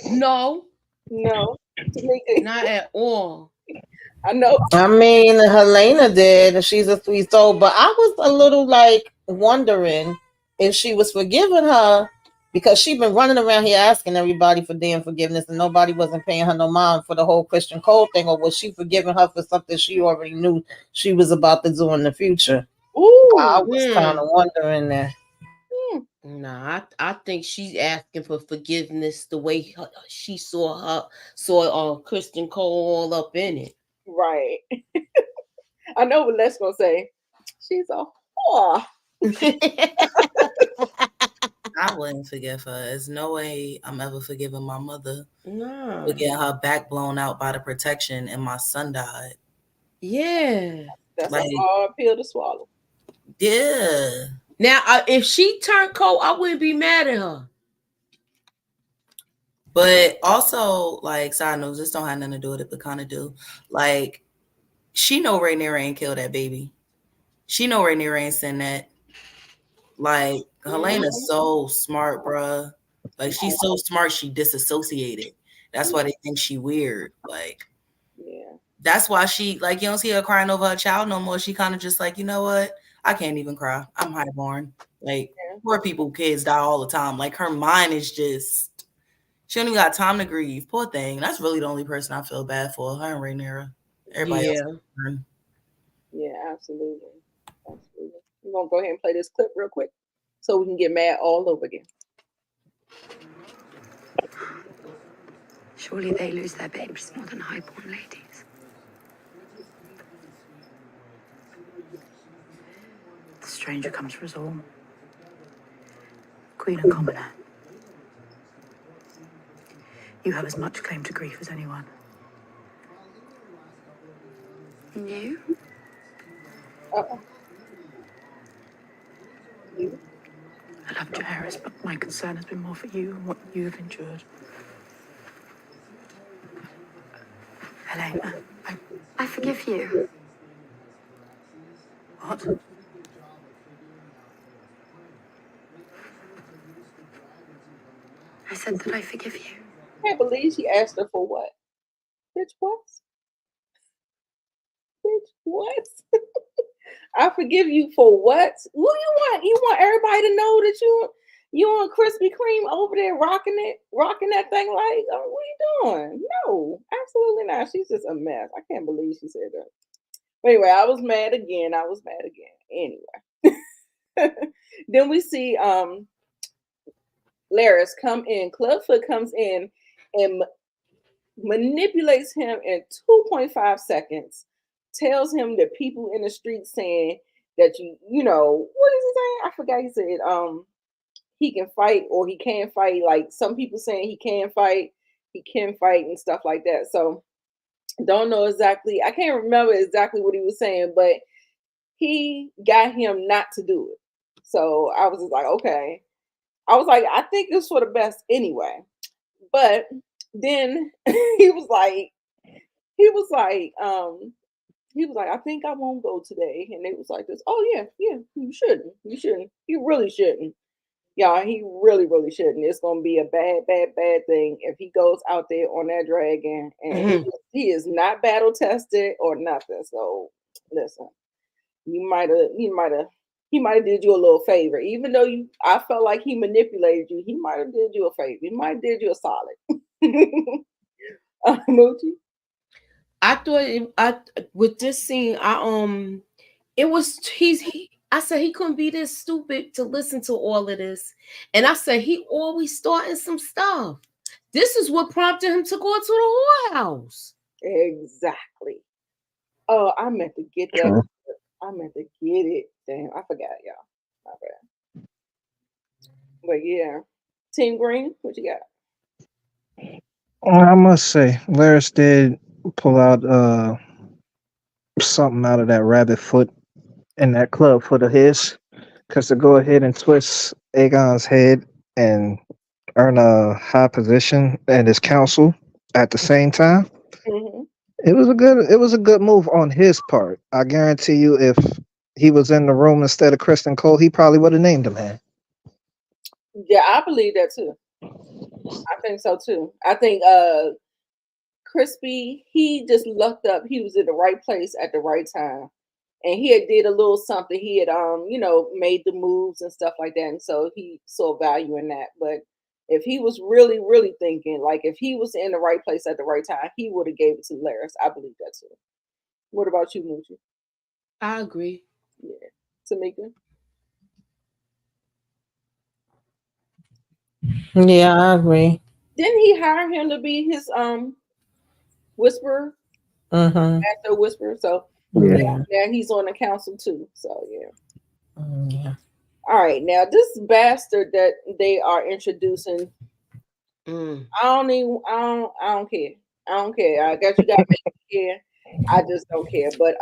No. Not at all. I know. I mean, Helena did. She's a sweet soul, but I was a little like wondering if she was forgiving her because she'd been running around here asking everybody for damn forgiveness and nobody wasn't paying her no mind for the whole Christian Cole thing, or was she forgiving her for something she already knew she was about to do in the future? Ooh, I was kind of wondering that. Nah, I think she's asking for forgiveness the way she saw Kristen Cole all up in it. Right. I know what Les gonna say. She's a whore. I wouldn't forgive her. There's no way I'm ever forgiving my mother. No. For getting her back blown out by the protection and my son died. Yeah. That's a hard pill to swallow. Yeah. Now, if she turned cold, I wouldn't be mad at her. But also, like, side notes, this don't have nothing to do with it, but kind of do. Like, she know Rhaenyra ain't killed that baby. She know Rhaenyra ain't sent that. Like, Helena's so smart, bruh. Like, she's so smart, she disassociated. That's why they think she weird. Like, yeah. That's why she, like, you don't see her crying over her child no more. She kind of just like, you know what? I can't even cry. I'm highborn. Like, poor people, kids die all the time. Like, her mind is just, she don't even got time to grieve. Poor thing. That's really the only person I feel bad for. Her and Rhaenyra. Everybody else. Yeah, absolutely. We're going to go ahead and play this clip real quick so we can get mad all over again. Surely they lose their babes more than highborn ladies. The stranger comes for us all. Queen and commoner. You have as much claim to grief as anyone. And you? I love Jaehaerys, but my concern has been more for you and what you have endured. Helena, I forgive you. What? I said that I forgive you. I can't believe she asked her for what? Bitch, what? Bitch, what? I forgive you for what? What do you want? You want everybody to know that you and Krispy Kreme over there rocking that thing like, what are you doing? No, absolutely not. She's just a mess. I can't believe she said that. But anyway, I was mad again. Anyway. Then we see Laris come in. Clubfoot comes in and manipulates him in 2.5 seconds. Tells him that people in the street saying that you know, what is he saying? I forgot. He said he can fight or he can't fight. Like some people saying he can fight and stuff like that. So don't know exactly. I can't remember exactly what he was saying, but he got him not to do it. So I was just like, okay. I was like, I think it's for the best anyway. But then he was like, I think I won't go today. And it was like this, oh yeah, you shouldn't. You really shouldn't. Y'all, he really, really shouldn't. It's gonna be a bad thing if he goes out there on that dragon and he is not battle tested or nothing. So listen, he might have did you a little favor. Even though I felt like he manipulated you, he might have did you a favor. He might have did you a solid. Moochie? I thought with this scene, I said he couldn't be this stupid to listen to all of this. And I said he always starting some stuff. This is what prompted him to go to the whorehouse. Exactly. Oh, I meant to get that. Sure. I meant to get it. Damn, I forgot, y'all. My bad. But yeah. Team Green, what you got? I must say, Laris did pull out something out of that rabbit foot in that club foot of his, because to go ahead and twist Aegon's head and earn a high position in his council at the same time, it was a good move on his part. I guarantee you, if he was in the room instead of Kristen Cole, he probably would have named the man. Yeah, I believe that too. I think so too. I think Crispy, he just lucked up. He was in the right place at the right time. And he had did a little something. He had made the moves and stuff like that. And so he saw value in that. But if he was really, really thinking, like if he was in the right place at the right time, he would have gave it to Laris. I believe that too. What about you, Moochie? I agree. Yeah. Tamika? Yeah, I agree. Didn't he hire him to be his whisperer? Master whisperer. So yeah, he's on the council too. So yeah. All right, now this bastard that they are introducing, I don't care. I guess you got me here. I just don't care. But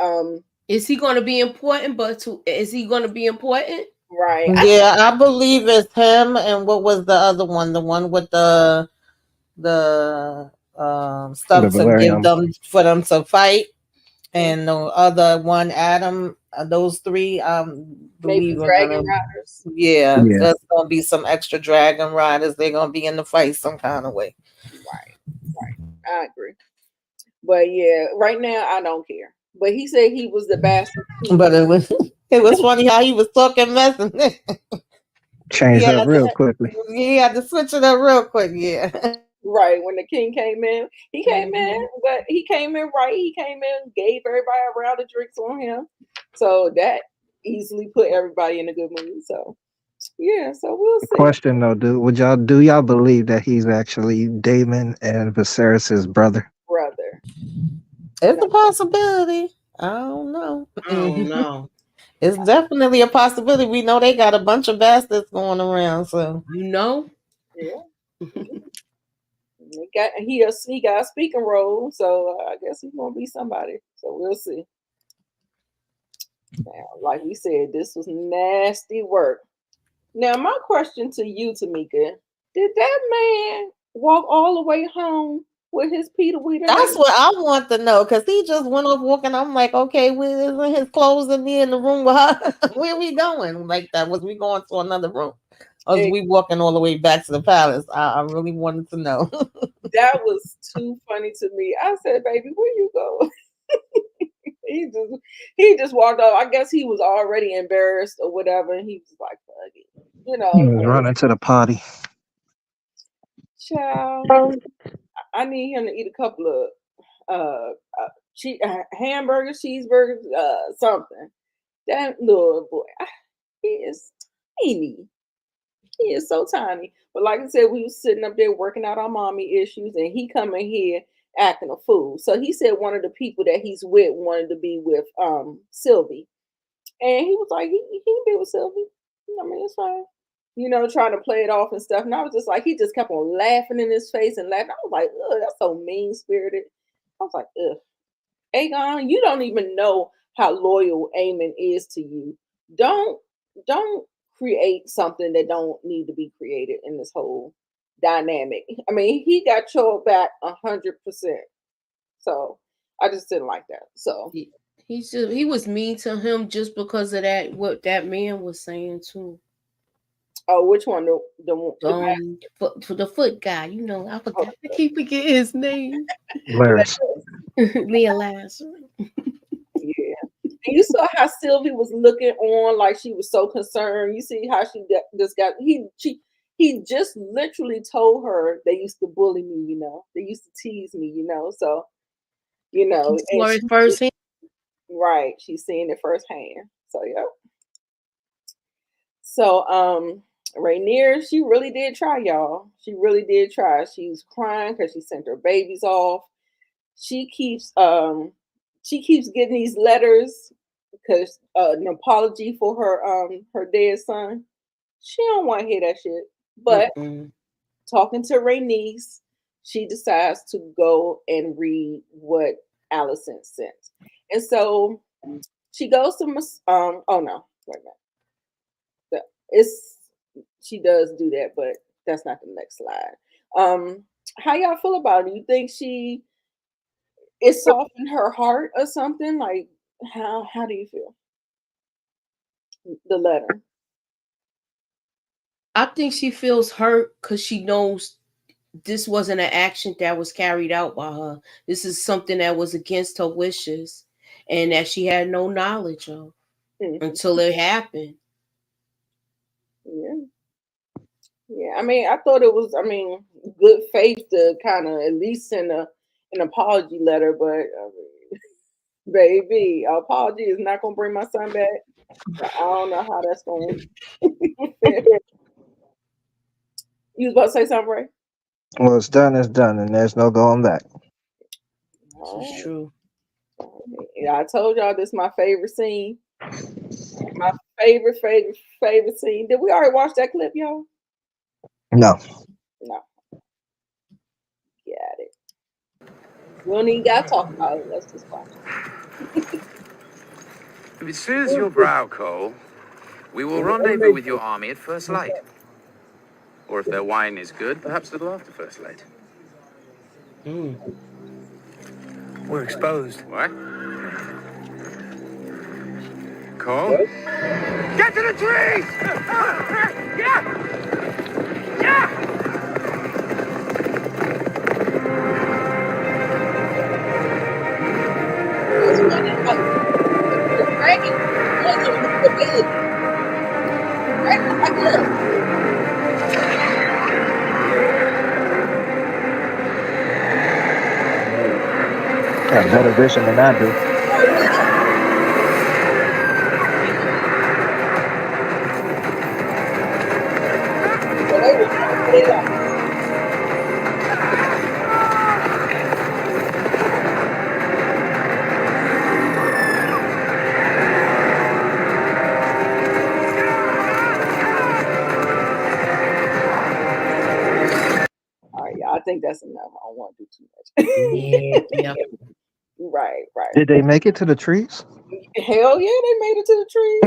is he going to be important? Is he going to be important? Right. Yeah, I believe it's him. And what was the other one? The one with the stuff to give them for them to fight, and the other one, Adam. Those three, maybe dragon riders. Yeah, there's gonna be some extra dragon riders. They're gonna be in the fight some kind of way. Right. I agree. But yeah, right now I don't care. But he said he was the bastard. But it was funny how he was talking mess and changed up real quickly. He had to switch it up real quick. Yeah. Right, when the king came in, he came in, but he came in right. He came in, gave everybody a round of drinks on him, so that easily put everybody in a good mood. So, yeah, so we'll see. Question though, do y'all believe that he's actually Daemon and Viserys's brother? It's a possibility. I don't know. It's definitely a possibility. We know they got a bunch of bastards going around, so yeah. He got a speaking role, so I guess he's gonna be somebody. So we'll see. Now, like we said, this was nasty work. Now, my question to you, Tamika, did that man walk all the way home with his Peter Weeder. That's what I want to know, because he just went off walking. I'm like, okay, where isn't his clothes in me in the room with her? Where we going? Like that? Was we going to another room? Or was we walking all the way back to the palace? I really wanted to know. That was too funny to me. I said, baby, where you go? he just walked off. I guess he was already embarrassed or whatever, and he was like, fuck it. You know, He was running to the potty. Child, I need him to eat a couple of hamburgers, cheeseburgers, something. That little boy, he is tiny. He is so tiny. But like I said, we was sitting up there working out our mommy issues, and he coming here acting a fool. So he said one of the people that he's with wanted to be with Sylvie. And he was like, he can be with Sylvie. I mean, it's fine. You know, trying to play it off and stuff. And I was just like, he just kept on laughing in his face and laughing. I was like, ugh, that's so mean-spirited. I was like, ugh. Aegon, you don't even know how loyal Aemon is to you. Don't create something that don't need to be created in this whole dynamic. I mean, he got your back 100%. So I just didn't like that. So he was mean to him just because of that, what that man was saying too. Oh, which one? For the foot guy, you know, I forgot. I keep forgetting his name. Larys. Legolas. Yeah. And you saw how Sylvie was looking on like she was so concerned. You see how she just got he just literally told her they used to bully me, you know. They used to tease me, you know. So, you know, firsthand. Right. She's seeing it firsthand. So yeah. So Rhaenyra, she really did try, y'all. She really did try. She was crying because she sent her babies off. She keeps getting these letters because an apology for her dead son. She don't want to hear that shit. But talking to Rhaenys, she decides to go and read what Alicent sent. And so she goes to oh no, wait a minute. She does do that, but that's not the next slide. How y'all feel about it? You think it softened her heart or something? Like how do you feel? The letter. I think she feels hurt because she knows this wasn't an action that was carried out by her. This is something that was against her wishes and that she had no knowledge of until it happened. Yeah. Yeah. I mean, I thought it was, good faith to kind of at least send an apology letter, but baby, apology is not gonna bring my son back. I don't know how that's going. You was about to say something, Ray? Well, it's done, and there's no going back. It's true. Yeah, I told y'all this is my favorite scene. My favorite scene. Did we already watch that clip, y'all? No. Got it. We don't even got to talk about it. Let's just watch it. If it soothes your brow, Cole, we will rendezvous with your army at first light. Or if their wine is good, perhaps a little after first light. We're exposed. What? Cole? Get to the trees! Got a better vision than I do. I think that's enough. I don't want to do too much. Yeah. Right. Did they make it to the trees? Hell yeah, they made it to the trees.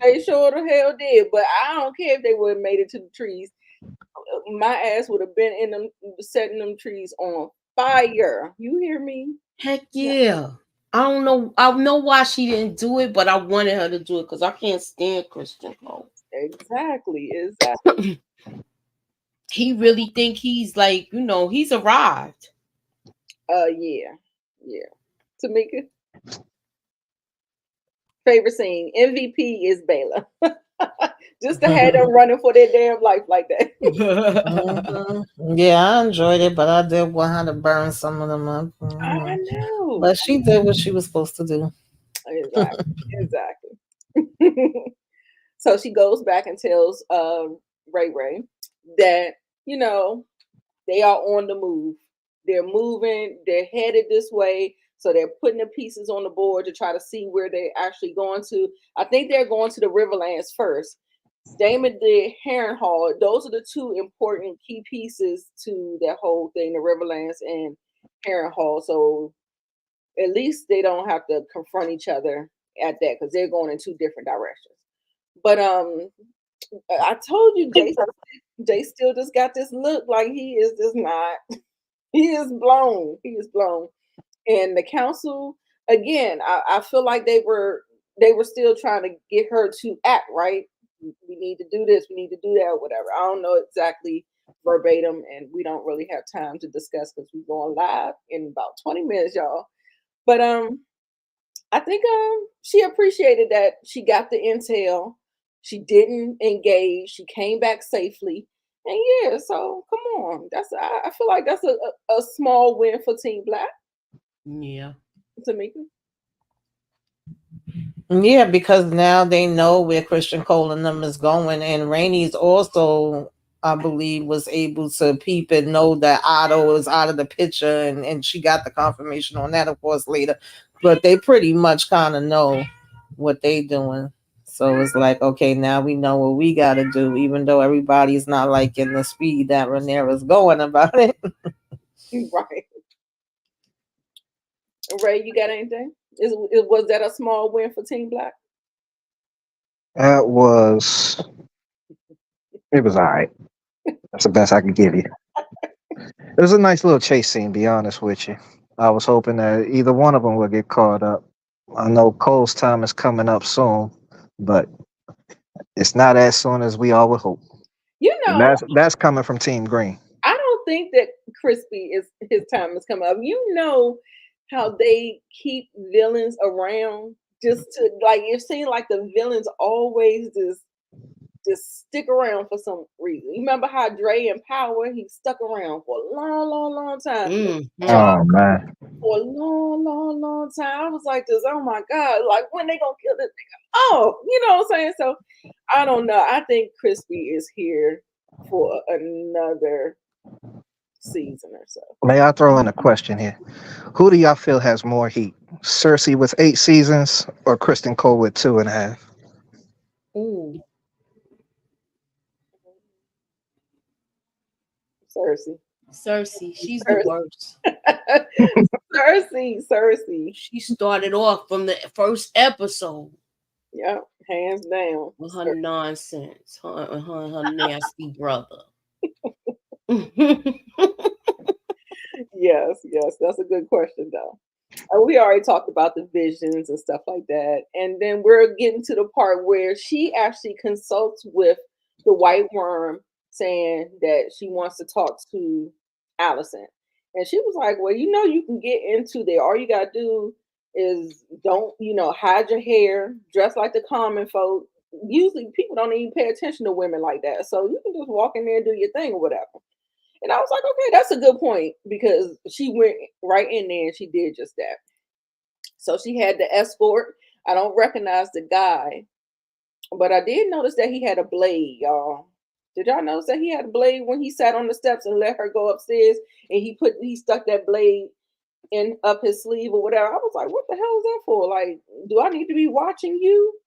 They sure the hell did. But I don't care if they would have made it to the trees. My ass would have been in them, setting them trees on fire. You hear me? Heck yeah. I don't know. I know why she didn't do it, but I wanted her to do it because I can't stand Christian Cole. Exactly. He really think he's like, he's arrived. Yeah. Tamika, favorite scene. MVP is Bayla. Just to have them running for their damn life like that. Yeah, I enjoyed it, but I did want her to burn some of them up. I know. But she did what she was supposed to do. Exactly. So she goes back and tells Ray that, they are on the move. They're moving. They're headed this way. So they're putting the pieces on the board to try to see where they're actually going to. I think they're going to the Riverlands first. Damon did Harrenhal. Those are the two important key pieces to that whole thing, the Riverlands and Harrenhal. So at least they don't have to confront each other at that because they're going in two different directions. But I told you, Jay still just got this look like he is just not. He is blown. And the council, again, I feel like they were still trying to get her to act right. We need to do this. We need to do that. Whatever. I don't know exactly verbatim, and we don't really have time to discuss because we're going live in about 20 minutes, y'all. But I think she appreciated that she got the intel. She didn't engage. She came back safely. And yeah, so come on. I feel like that's a small win for Team Black. Yeah. Tamika? Yeah, because now they know where Christian Cole and them is going. And Rainey's also, I believe, was able to peep and know that Otto is out of the picture. And she got the confirmation on that, of course, later. But they pretty much kind of know what they doing. So it's like, okay, now we know what we got to do, even though everybody's not liking the speed that Rhaenyra's going about it. Right. Ray, you got anything? Was that a small win for Team Black? It was all right. That's the best I can give you. It was a nice little chase scene, be honest with you. I was hoping that either one of them would get caught up. I know Cole's time is coming up soon, but it's not as soon as we all would hope. And that's coming from Team Green. I don't think that Crispy his time is coming up. You know how they keep villains around just to like it seems like the villains always just stick around for some reason. You remember how Dre and Power, he stuck around for a long time. Oh man. For a long time. I was like this, oh my God, like when they gonna kill this nigga? Oh, you know what I'm saying? So I don't know. I think Crispy is here for another season or so. May I throw in a question here? Who do y'all feel has more heat? Cersei with 8 seasons or Kristen Cole with 2.5? Ooh. Cersei. She's the worst. Cersei. She started off from the first episode. Yep, hands down. With her nonsense. Her nasty brother. Yes, that's a good question though. We already talked about the visions and stuff like that, and then we're getting to the part where she actually consults with the White Worm, saying that she wants to talk to Alicent, and she was like, "Well, you can get into there. All you gotta do is don't, hide your hair, dress like the common folk. Usually, people don't even pay attention to women like that, so you can just walk in there and do your thing or whatever." And I was like, okay, that's a good point because she went right in there and she did just that. So she had the escort. I don't recognize the guy, but I did notice that he had a blade, y'all. Did y'all notice that he had a blade when he sat on the steps and let her go upstairs and he stuck that blade in up his sleeve or whatever? I was like, what the hell is that for? Like, do I need to be watching you?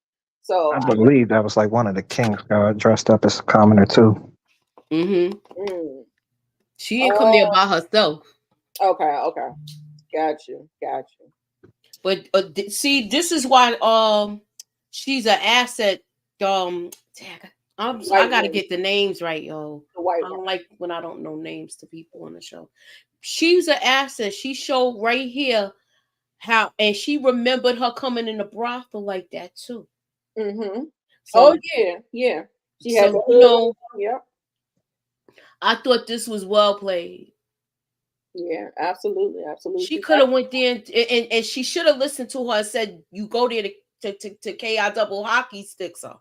So I believe that was like one of the kings dressed up as a commoner too. She didn't come there by herself. Okay. Got you. But see, this is why she's an asset. I gotta get the names right, yo. The I don't like when I don't know names to people on the show. She's an asset. She showed right here how, and she remembered her coming in the brothel like that too. Mm-hmm. So, yeah. She so, had the you know, yep. I thought this was well played. Yeah, absolutely. She could have went there and she should have listened to her and said, "You go there to KI double hockey sticks her."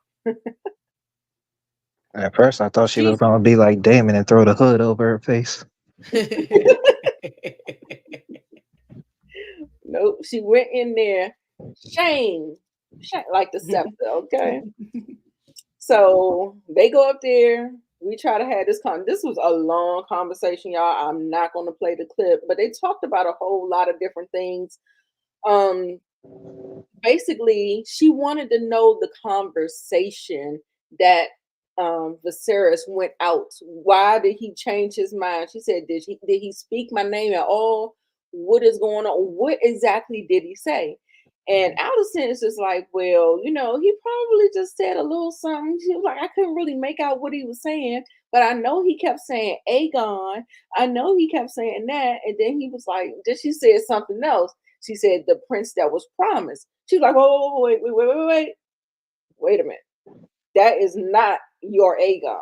At first, I thought she was going to be like Damon and throw the hood over her face. Nope, she went in there, shame like the scepter. Okay, so they go up there. We try to have this this was a long conversation, y'all. I'm not going to play the clip, but they talked about a whole lot of different things. Basically, she wanted to know the conversation that Viserys went out. Why did he change his mind? She said, did he speak my name at all? What is going on? What exactly did he say? And Allison is just like, well, you know, he probably just said a little something. She was like, I couldn't really make out what he was saying, but I know he kept saying Aegon. I know he kept saying that. And then he was like, then she said something else. She said, the prince that was promised. She was like, oh, wait a minute. That is not your Aegon.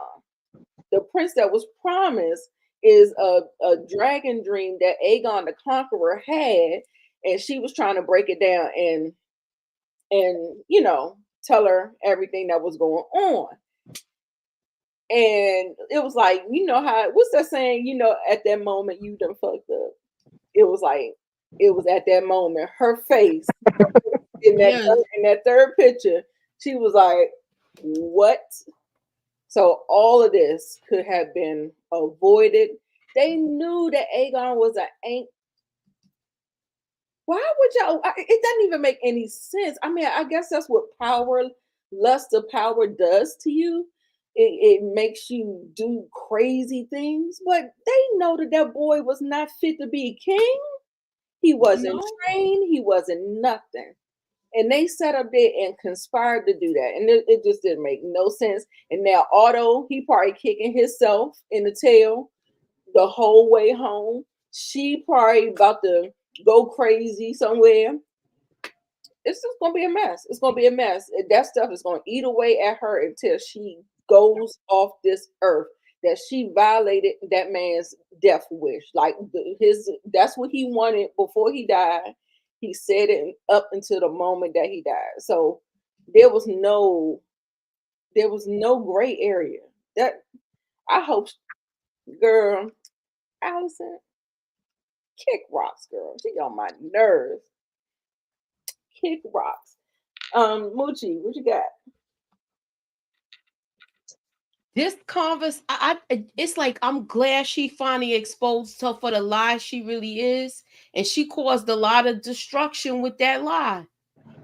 The prince that was promised is a dragon dream that Aegon the Conqueror had, and she was trying to break it down and you know, tell her everything that was going on. And it was like, you know how, what's that saying? You know, at that moment you done fucked up. It was like, it was at that moment, her face in that third picture, she was like, what? So all of this could have been avoided. They knew that Aegon was an ain't. Why would y'all? It doesn't even make any sense. I mean, I guess that's what lust of power does to you. It makes you do crazy things. But they know that boy was not fit to be king. He wasn't trained. He wasn't nothing. And they sat up there and conspired to do that. And it just didn't make no sense. And now Otto, he probably kicking himself in the tail the whole way home. She probably about to go crazy somewhere. It's just going to be a mess. It's going to be a mess. That stuff is going to eat away at her until she goes off this earth. That she violated that man's death wish. Like that's what he wanted before he died. He said it up until the moment that he died. So there was no gray area. That I hope, girl, Allison, kick rocks, girl. She on my nerves. Kick rocks. Moochie, what you got? This it's like I'm glad she finally exposed her for the lie she really is, and she caused a lot of destruction with that lie,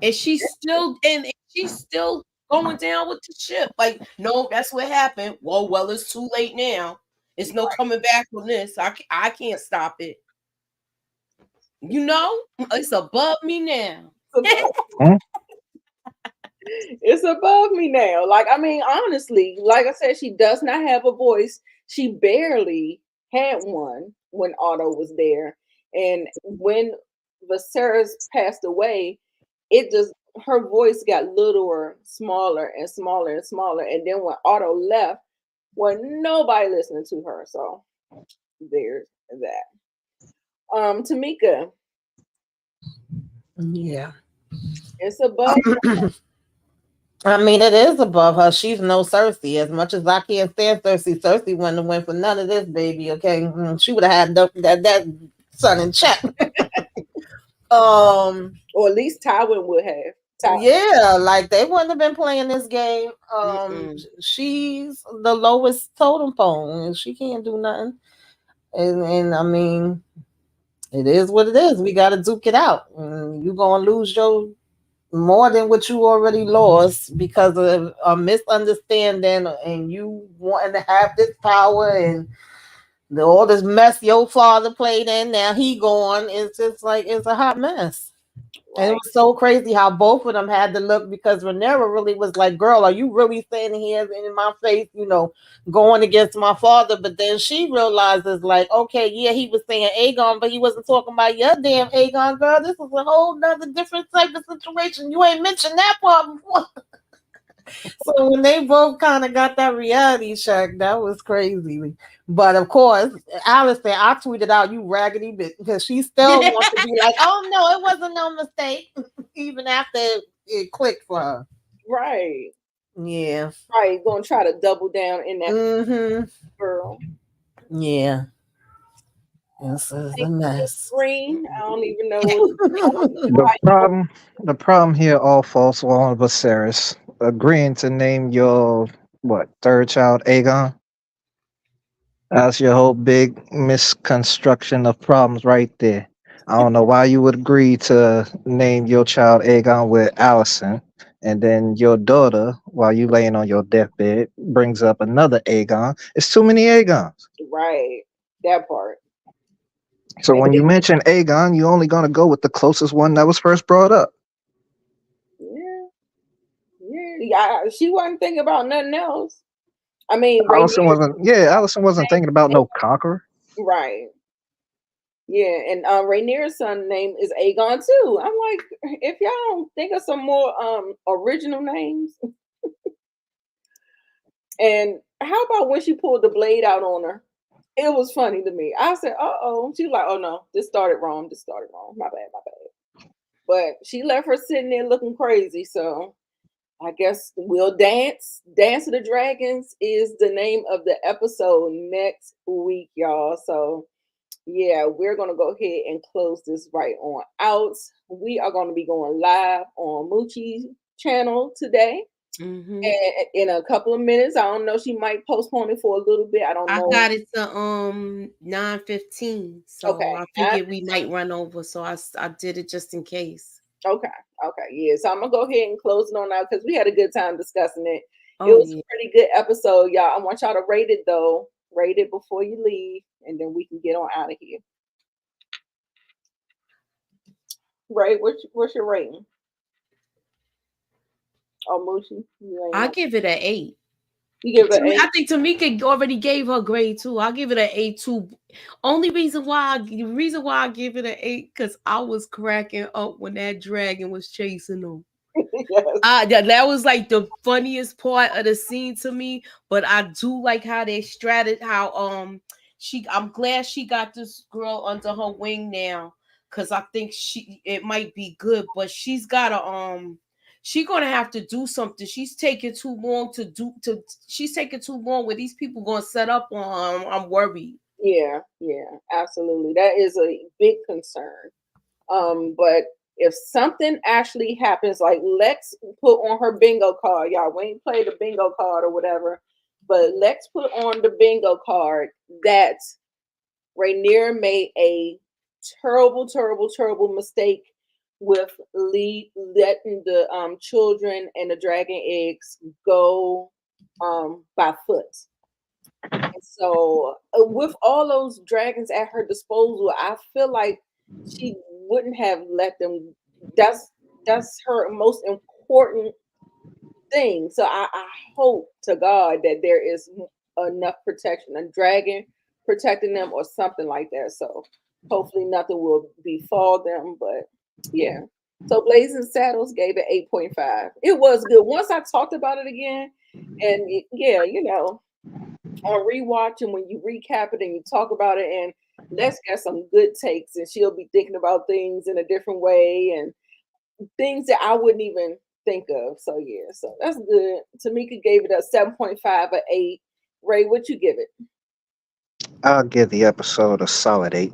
and she's still going down with the ship. Like, no, that's what happened. Well, it's too late now. It's no coming back from this. I can't stop it. You know, it's above me now. It's above me now. Like, I mean, honestly, like I said, she does not have a voice. She barely had one when Otto was there. And when Viserys passed away, her voice got littler, smaller and smaller and smaller. And then when Otto left, nobody listening to her. So there's that. Tamika. Yeah. It's above. I mean, it is above her. She's no Cersei. As much as I can't stand Cersei, Cersei wouldn't have went for none of this, baby. Okay, she would have had that son in check. Or at least Tywin would have. Yeah, like they wouldn't have been playing this game. She's the lowest totem pole, and she can't do nothing. And I mean, it is what it is. We got to duke it out. You're gonna lose more than what you already lost because of a misunderstanding and you wanting to have this power and all this mess your father played in. Now he gone. It's just like it's a hot mess. And it was so crazy how both of them had to look, because Rhaenyra really was like, girl, are you really standing here in my face, going against my father? But then she realizes, like, okay, yeah, he was saying Aegon, but he wasn't talking about your damn Aegon, girl. This is a whole nother different type of situation. You ain't mentioned that part before. So when they both kind of got that reality check, that was crazy. But of course, Allison, I tweeted out, you raggedy bitch, because she still wants to be like, oh no, it wasn't no mistake, even after it clicked for her. Right. Yeah. Right. Gonna try to double down in that girl. Yeah. This is a mess. Green. I don't even know The problem here all falls on Viserys agreeing to name your third child Aegon. That's your whole big misconstruction of problems right there. I don't know why you would agree to name your child Aegon with Allison, and then your daughter, while you laying on your deathbed, brings up another Aegon. It's too many Aegons. Right. That part. So when you mention Aegon, you're only gonna go with the closest one that was first brought up. Yeah. She wasn't thinking about nothing else. I mean, Allison wasn't thinking about no conqueror. Right. Yeah, and Rhaenyra's son name is Aegon too. I'm like, if y'all don't think of some more original names. And how about when she pulled the blade out on her? It was funny to me. I said, uh-oh. She was like, oh no, this started wrong. My bad. But she left her sitting there looking crazy. So I guess we'll dance. Dance of the Dragons is the name of the episode next week, y'all. So yeah, we're going to go ahead and close this right on out. We are going to be going live on Moochie's channel today. And in a couple of minutes, I don't know, she might postpone it for a little bit. I don't know. I got it to 9:15, so I figured we might run over, so I did it just in case. Okay, yeah. So I'm gonna go ahead and close it on out because we had a good time discussing it. It was a pretty good episode, y'all. I want y'all to rate it though. Rate it before you leave, and then we can get on out of here. Right? What's your rating? Oh, Moochie, I give it an 8. You give it an 8? I think Tamika already gave her grade 2. I'll give it an 8 too. The reason why I give it an 8 because I was cracking up when that dragon was chasing them. Yes. That was like the funniest part of the scene to me. But I do like how they I'm glad she got this girl under her wing now, because I think it might be good, but she's gotta she's gonna have to do something. She's taking too long she's taking too long where these people gonna set up on I'm worried. Yeah, absolutely. That is a big concern. But if something actually happens, like Lex put on her bingo card, y'all, we ain't played the bingo card or whatever, but Lex put on the bingo card that Rhaenyra made a terrible mistake with letting the children and the dragon eggs go by foot. And so with all those dragons at her disposal, I feel like she wouldn't have let them. That's her most important thing. So I hope to God that there is enough protection, a dragon protecting them or something like that. So hopefully nothing will befall them. But yeah. So Blazing Saddles gave it 8.5. It was good. Once I talked about it again, and on rewatch, and when you recap it and you talk about it, and Lex got some good takes, and she'll be thinking about things in a different way and things that I wouldn't even think of. So yeah, so that's good. Tamika gave it a 7.5 or 8. Ray, what you give it? I'll give the episode a solid 8.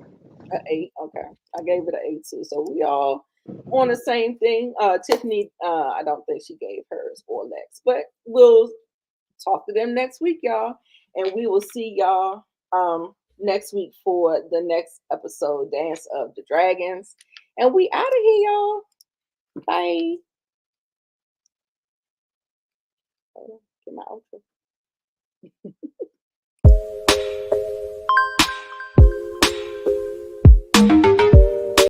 An 8. Okay, I gave it an 8 too. So we all on the same thing. Tiffany, I don't think she gave hers or Lex, but we'll talk to them next week, y'all. And we will see y'all next week for the next episode, Dance of the Dragons. And we out of here, y'all. Bye. Get my outro.